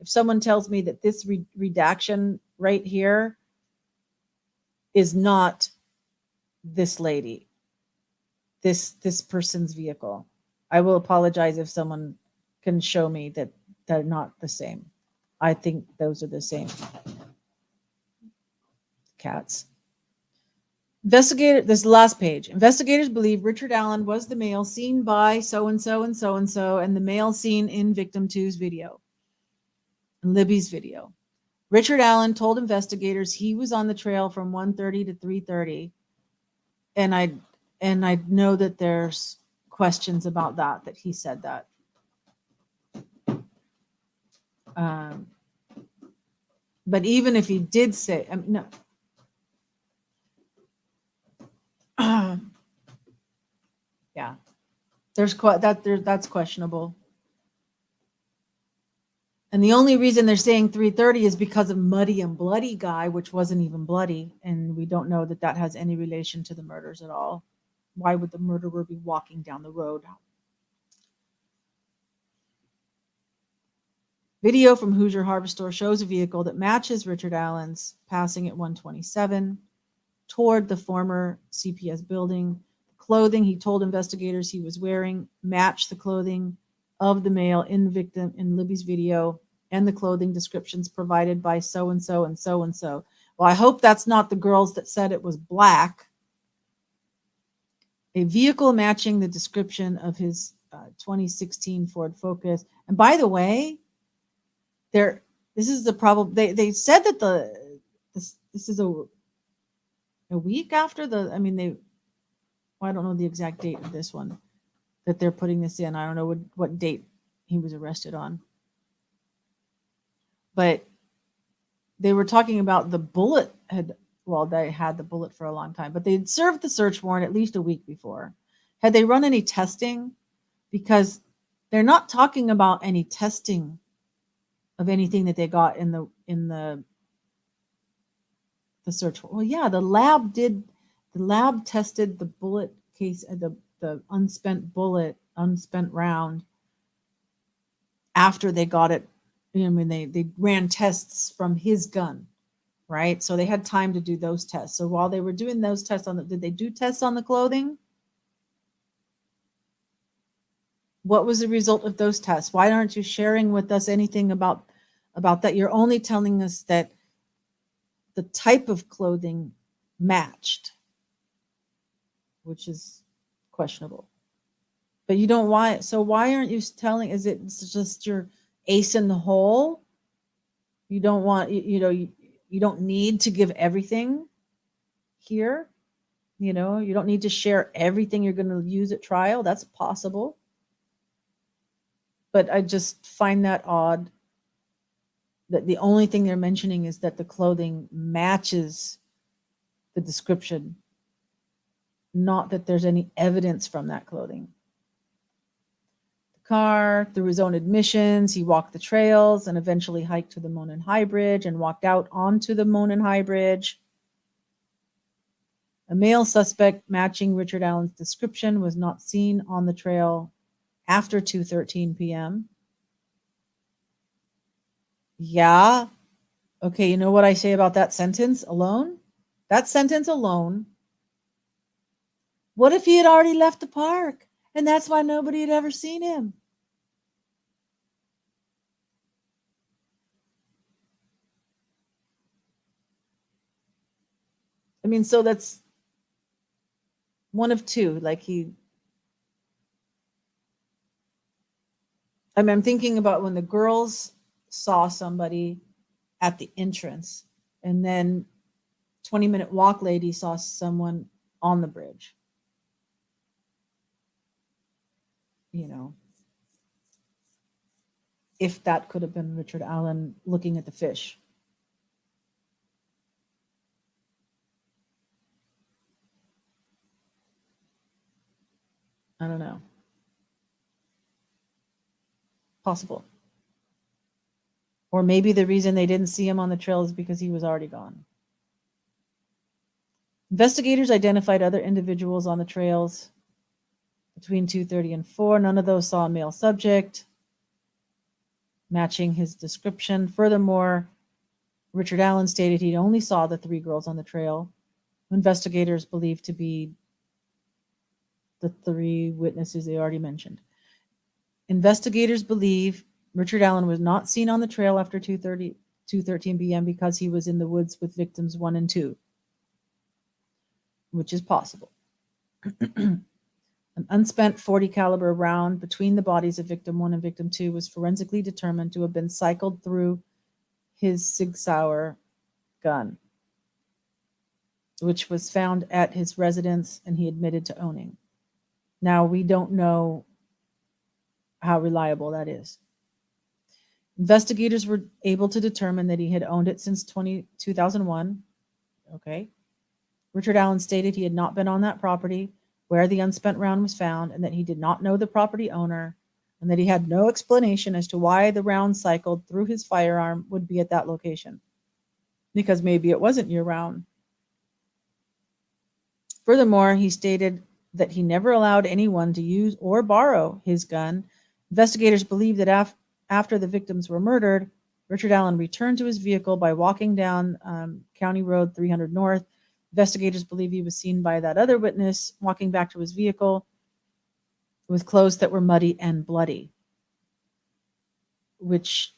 S1: someone tells me that this redaction right here is not this lady, this person's vehicle. I will apologize if someone can show me that they're not the same. I think those are the same cats. This last page. Investigators believe Richard Allen was the male seen by so-and-so and so-and-so, and the male seen in victim two's video, in Libby's video. Richard Allen told investigators he was on the trail from 1:30 to 3:30, and I know that there's questions about that he said that. But even if he did say, no. Yeah, that's questionable. And the only reason they're saying 3:30 is because of Muddy and Bloody guy, which wasn't even bloody, and we don't know that has any relation to the murders at all. Why would the murderer be walking down the road? Video from Hoosier Harbor Store shows a vehicle that matches Richard Allen's passing at 1:27 toward the former CPS building. The clothing he told investigators he was wearing matched the clothing of the male in Libby's video and the clothing descriptions provided by so-and-so and so-and-so. Well, I hope that's not the girls that said it was black. A vehicle matching the description of his 2016 Ford Focus. And by the way, this is the problem. They said that this is a week after I don't know the exact date of this one that they're putting this in. I don't know what date he was arrested on. But they were talking about the bullet they had the bullet for a long time, but they'd served the search warrant at least a week before. Had they run any testing? Because they're not talking about any testing of anything that they got in the search warrant. Well, yeah, the lab tested the bullet case, the unspent round after they got it. They ran tests from his gun, right? So they had time to do those tests. So while they were doing those tests did they do tests on the clothing? What was the result of those tests? Why aren't you sharing with us anything about that? You're only telling us that the type of clothing matched, which is questionable. But you don't want it. So why aren't you telling? Is it just your ace in the hole? You don't want, you don't need to give everything here. You don't need to share everything you're going to use at trial. That's possible. But I just find that odd that the only thing they're mentioning is that the clothing matches the description, not that there's any evidence from that clothing. The car, through his own admissions, he walked the trails and eventually hiked to the Monon High Bridge and walked out onto the Monon High Bridge. A male suspect matching Richard Allen's description was not seen on the trail after 2:13 p.m. Yeah. Okay, you know what I say about that sentence alone? That sentence alone. What if he had already left the park and that's why nobody had ever seen him? So that's one of two. I'm thinking about when the girls saw somebody at the entrance, and then 20-minute walk lady saw someone on the bridge. You know, if that could have been Richard Allen looking at the fish. I don't know. Possible. Or maybe the reason they didn't see him on the trail is because he was already gone. Investigators identified other individuals on the trails between 2:30 and 4. None of those saw a male subject, matching his description. Furthermore, Richard Allen stated he only saw the 3 girls on the trail, who investigators believe to be the 3 witnesses they already mentioned. Investigators believe Richard Allen was not seen on the trail after 2:13 p.m. because he was in the woods with victims 1 and 2, which is possible. An unspent .40 caliber round between the bodies of victim 1 and victim 2 was forensically determined to have been cycled through his Sig Sauer gun, which was found at his residence and he admitted to owning. Now, we don't know how reliable that is. Investigators were able to determine that he had owned it since 2001. Okay. Richard Allen stated he had not been on that property where the unspent round was found, and that he did not know the property owner, and that he had no explanation as to why the round cycled through his firearm would be at that location, because maybe it wasn't your round. Furthermore, he stated that he never allowed anyone to use or borrow his gun. Investigators believe that after the victims were murdered, Richard Allen returned to his vehicle by walking down County Road 300 North. Investigators believe he was seen by that other witness walking back to his vehicle with clothes that were muddy and bloody, which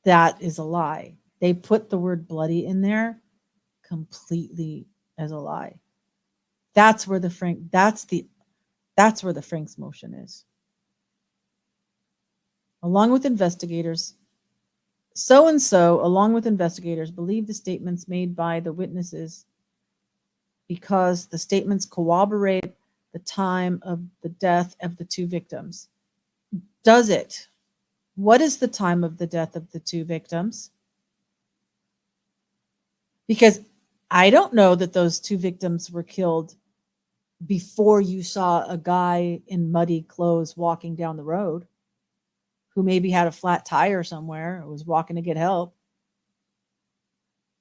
S1: that is a lie. They put the word bloody in there completely as a lie. That's where the Frank's motion is. Along with investigators believe the statements made by the witnesses because the statements corroborate the time of the death of the 2 victims. Does it? What is the time of the death of the 2 victims? Because I don't know that those 2 victims were killed before you saw a guy in muddy clothes walking down the road who maybe had a flat tire somewhere or was walking to get help.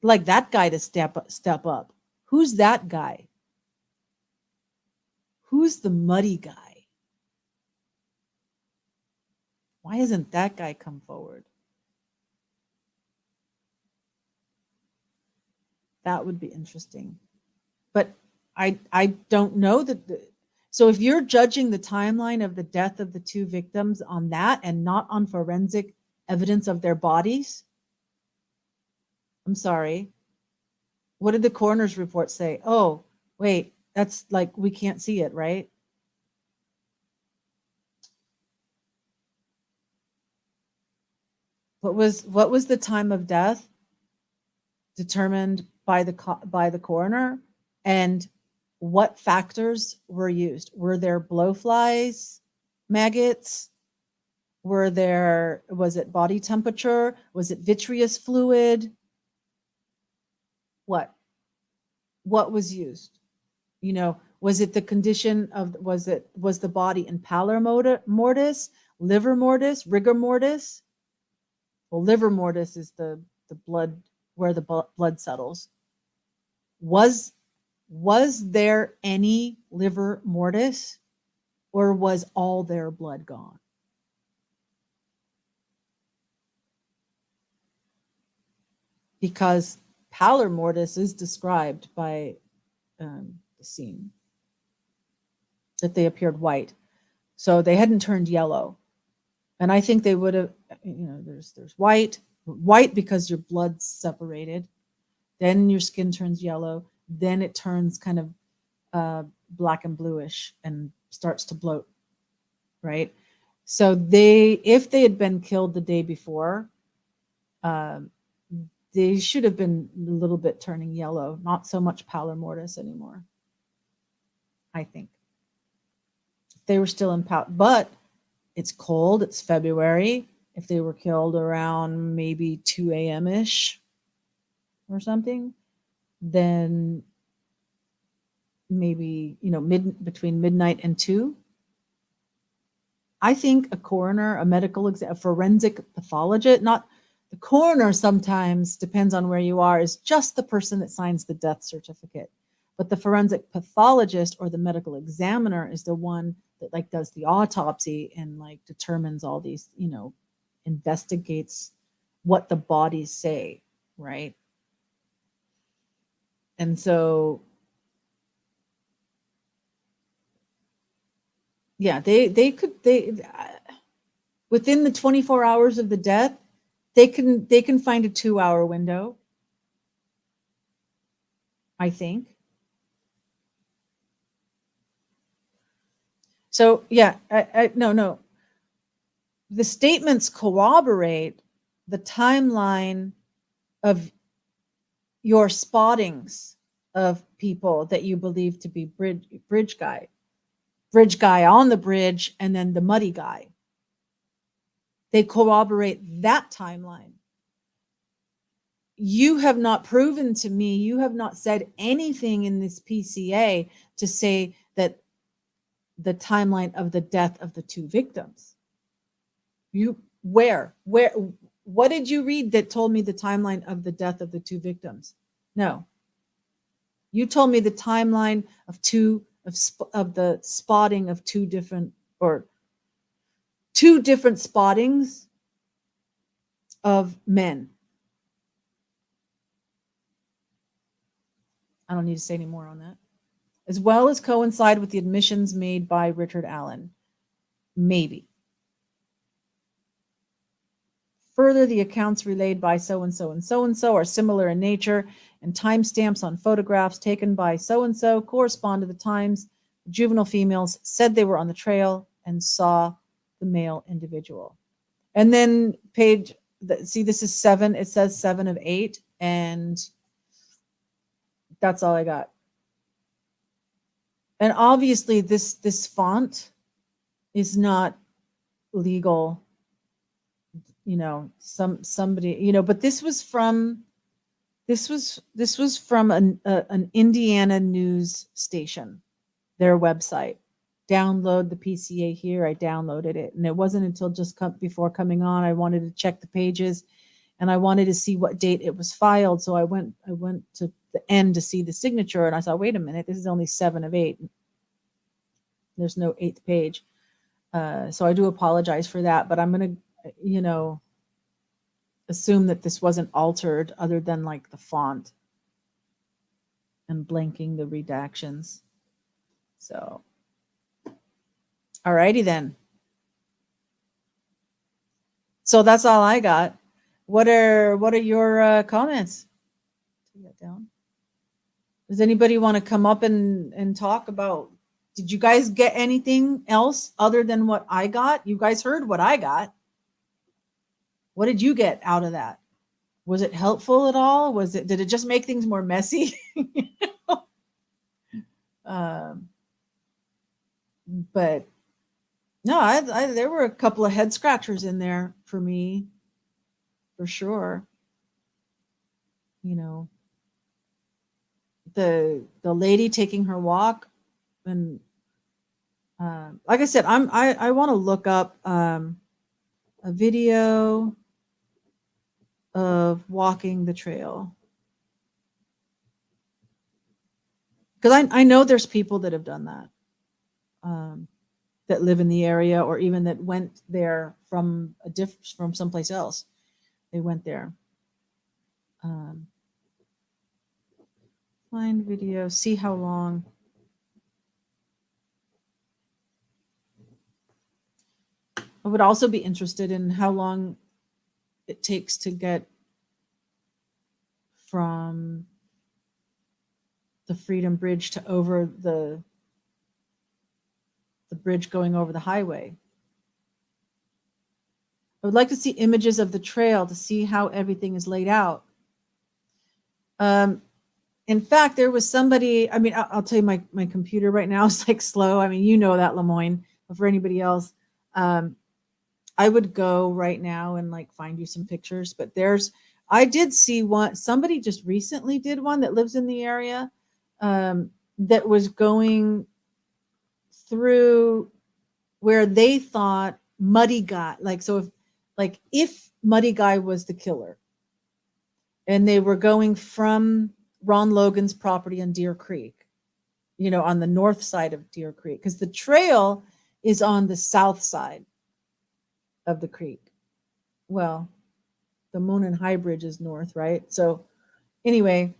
S1: Like that guy to step up. Who's that guy? Who's the muddy guy? Why hasn't that guy come forward? That would be interesting. But I don't know that. So if you're judging the timeline of the death of the 2 victims on that and not on forensic evidence of their bodies, I'm sorry. What did the coroner's report say? Oh, wait, that's like, we can't see it, right? What was the time of death determined by the coroner, and what factors were used? Were there blowflies, maggots? Was it body temperature? Was it vitreous fluid? What was used? Was it the condition of, was the body in pallor mortis, liver mortis, rigor mortis? Well, liver mortis is the blood, where the blood settles. Was there any liver mortis, or was all their blood gone? Because pallor mortis is described by the scene that they appeared white, so they hadn't turned yellow. And I think they would have, there's white because your blood's separated, then your skin turns yellow, then it turns kind of black and bluish and starts to bloat, right? So if they had been killed the day before, they should have been a little bit turning yellow, not so much pallor mortis anymore. I think they were still in pallor, but it's cold. It's February. If they were killed around maybe 2 a.m. ish or something, then maybe, between midnight and 2. I think a coroner, a medical a forensic pathologist, not the coroner, sometimes depends on where you are, is just the person that signs the death certificate. But the forensic pathologist or the medical examiner is the one that like does the autopsy and like determines all these, investigates what the bodies say, right? And so yeah, they could within the 24 hours of the death, they can find a 2-hour window, I think. So yeah, no. The statements corroborate the timeline of your spottings of people that you believe to be bridge guy on the bridge, and then the muddy guy. They corroborate that timeline. You have not proven to me, you have not said anything in this PCA to say that the timeline of the death of the 2 victims. Where, what did you read that told me the timeline of the death of the 2 victims? No. You told me the timeline of the spotting of 2 different spottings of men. I don't need to say any more on that. As well as coincide with the admissions made by Richard Allen. Maybe. Further, the accounts relayed by so-and-so and so-and-so are similar in nature, and timestamps on photographs taken by so-and-so correspond to the times the juvenile females said they were on the trail and saw the male individual. And then see, this is 7. It says 7 of 8, and that's all I got. And obviously this font is not legal, somebody, but this was from an Indiana news station, their website. Download the PCA here. I downloaded it, and it wasn't until just before coming on, I wanted to check the pages, and I wanted to see what date it was filed. So I went to the end to see the signature, and I thought, wait a minute, this is only 7 of 8. There's no 8th page. So I do apologize for that, but I'm going to, assume that this wasn't altered other than like the font and blanking the redactions. So, alrighty then. So that's all I got. What are your comments? Take that down. Does anybody want to come up and talk about? Did you guys get anything else other than what I got? You guys heard what I got. What did you get out of that? Was it helpful at all? Did it just make things more messy? But no, there were a couple of head scratchers in there for me, for sure. The lady taking her walk, and like I said, I want to look up a video of walking the trail, because I know there's people that have done that, that live in the area, or even that went there from someplace else. They went there. Find video, see how long. I would also be interested in how long it takes to get from the Freedom Bridge to over the bridge going over the highway. I would like to see images of the trail to see how everything is laid out. In fact, there was somebody, I mean, I'll tell you, my computer right now is like slow. I mean, you know that, Lemoyne, but for anybody else, I would go right now and like find you some pictures. But I did see one, somebody just recently did one that lives in the area, that was going through where they thought Muddy Guy, if Muddy Guy was the killer, and they were going from Ron Logan's property on Deer Creek, on the north side of Deer Creek, because the trail is on the south side of the creek. Well, the Monon High Bridge is north, right? So anyway,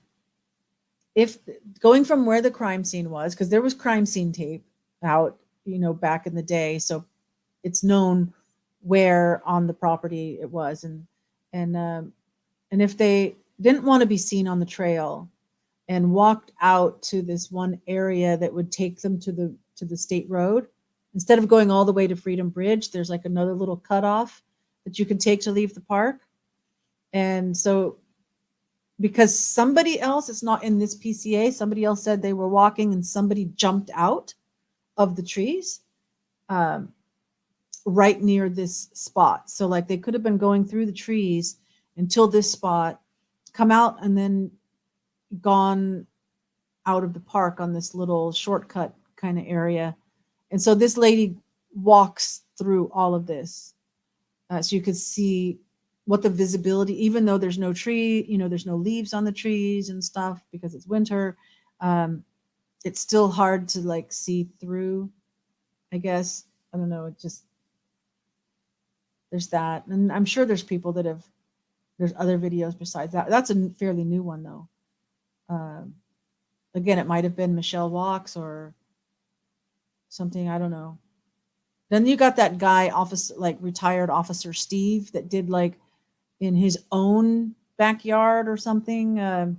S1: if going from where the crime scene was, because there was crime scene tape out, back in the day, so it's known where on the property it was, and if they didn't want to be seen on the trail and walked out to this one area that would take them to the state road, instead of going all the way to Freedom Bridge, there's like another little cutoff that you can take to leave the park. And so, because somebody else, it's not in this PCA, somebody else said they were walking and somebody jumped out of the trees, right near this spot. So like they could have been going through the trees until this spot, come out, and then gone out of the park on this little shortcut kind of area. And so this lady walks through all of this, so you could see what the visibility, even though there's no tree, there's no leaves on the trees and stuff because it's winter, it's still hard to like see through, I guess. I don't know. There's that. And I'm sure there's people there's other videos besides that. That's a fairly new one though. Again, it might have been Michelle Walks or something. I don't know. Then you got that guy, retired Officer Steve, that did like in his own backyard or something.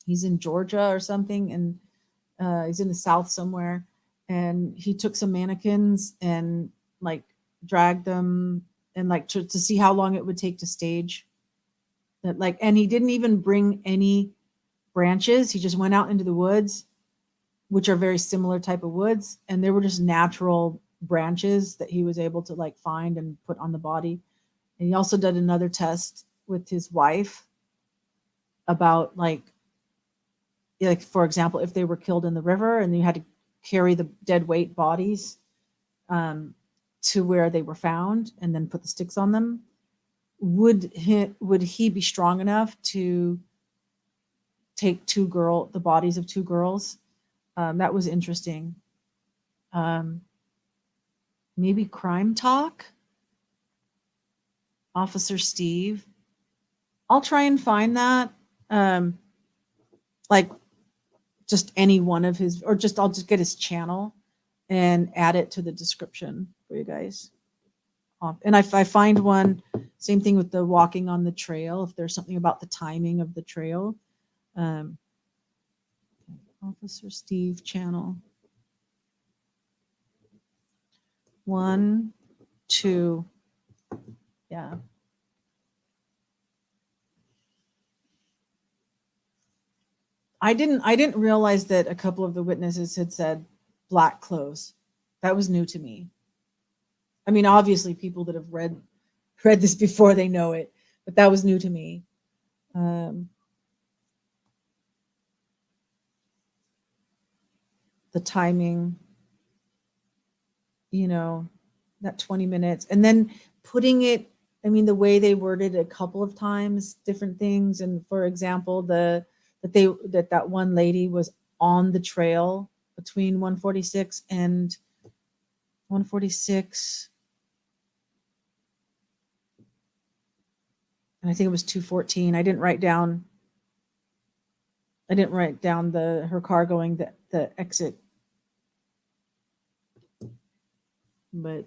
S1: He's in Georgia or something, and he's in the South somewhere. And he took some mannequins and like dragged them and like to see how long it would take to stage. And he didn't even bring any branches. He just went out into the woods, which are very similar type of woods, and they were just natural branches that he was able to like find and put on the body. And he also did another test with his wife about like for example, if they were killed in the river and you had to carry the dead weight bodies to where they were found and then put the sticks on them, would he be strong enough to take the bodies of two girls? That was interesting. Maybe Crime Talk, Officer Steve. I'll try and find that. Like just any one of his, or I'll just get his channel and add it to the description for you guys. And if I find one, same thing with the walking on the trail, if there's something about the timing of the trail. Officer Steve channel. 1, 2, yeah. I didn't realize that a couple of the witnesses had said black clothes. That was new to me. I mean, obviously people that have read this before, they know it, but that was new to me. The timing, that 20 minutes, and then putting it, I mean, the way they worded it a couple of times, different things. And for example, that one lady was on the trail between 146 and 146. And I think it was 214. I didn't write down her car going the exit. But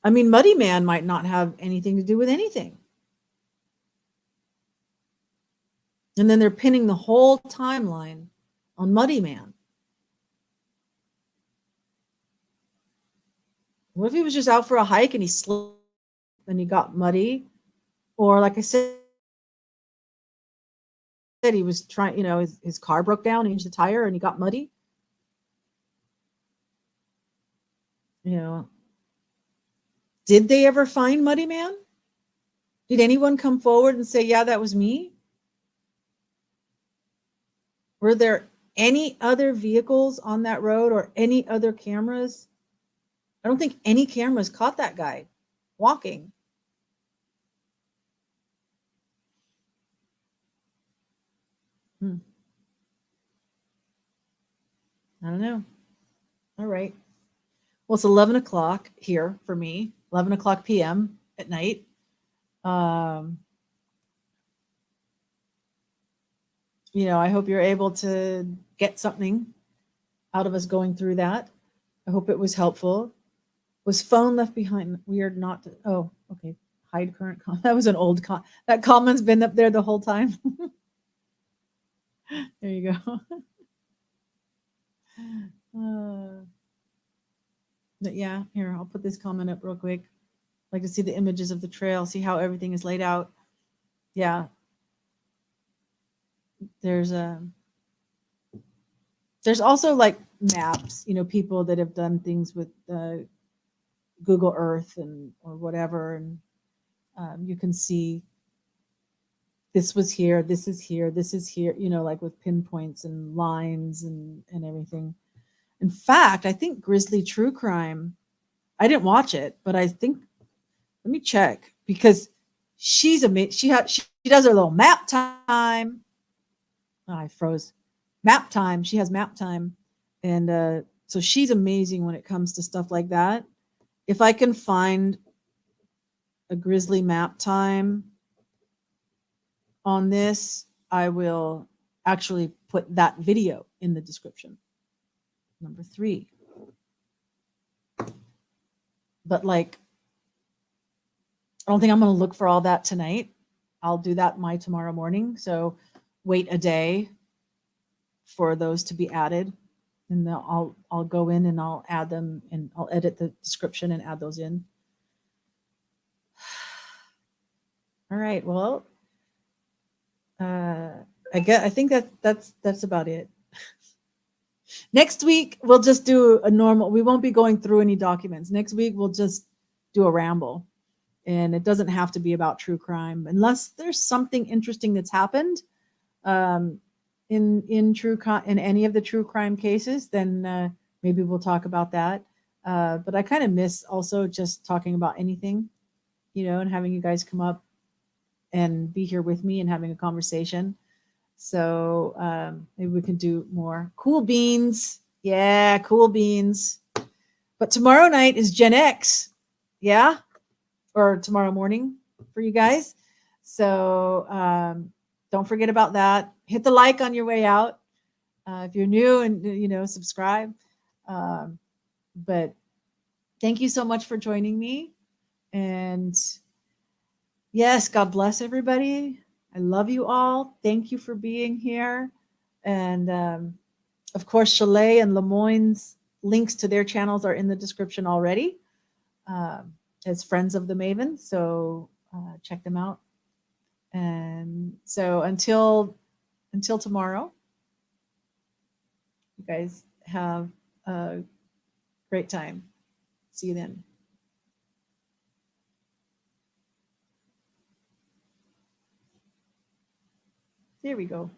S1: I mean, Muddy Man might not have anything to do with anything. And then they're pinning the whole timeline on Muddy Man. What if he was just out for a hike and he slipped and he got muddy? Or like I said, He was trying, his car broke down, he changed the tire, and he got muddy. Did they ever find Muddy Man? Did anyone come forward and say, yeah, that was me? Were there any other vehicles on that road or any other cameras? I don't think any cameras caught that guy walking. I don't know. All right. Well, it's 11 o'clock here for me, 11 o'clock p.m. at night. I hope you're able to get something out of us going through that. I hope it was helpful. Was phone left behind? Weird not to. Oh, okay. Hide current comment. That was an old comment. That comment's been up there the whole time. There you go. But yeah, here, I'll put this comment up real quick. I'd like to see the images of the trail, see how everything is laid out. Yeah. There's also like maps, people that have done things with Google Earth or whatever, and you can see this was here, this is here, this is here, like with pinpoints and lines and everything. In fact, I think Grizzly True Crime, I didn't watch it, but I think, let me check, because she's amazing. She does her little map time. Oh, I froze. Map time. She has map time. And so she's amazing when it comes to stuff like that. If I can find a Grizzly map time on this, I will actually put that video in the description. Number 3. But like, I don't think I'm going to look for all that tonight. I'll do that tomorrow morning. So wait a day for those to be added, and then I'll go in and I'll add them, and I'll edit the description and add those in. All right. Well, I think that's about it. Next week we'll just do a normal. We won't be going through any documents. Next week we'll just do a ramble, and it doesn't have to be about true crime unless there's something interesting that's happened in any of the true crime cases. Then maybe we'll talk about that. But I kind of miss also just talking about anything, and having you guys come up and be here with me and having a conversation. So maybe we can do more cool beans. Yeah, cool beans. But tomorrow night is Gen X. Yeah. Or tomorrow morning for you guys. So don't forget about that. Hit the like on your way out. If you're new, and subscribe. But thank you so much for joining me. And yes, God bless everybody. I love you all. Thank you for being here. And of course, Chalet and Lemoyne's links to their channels are in the description already as friends of the Maven. So check them out. And so until tomorrow, you guys have a great time. See you then. There we go.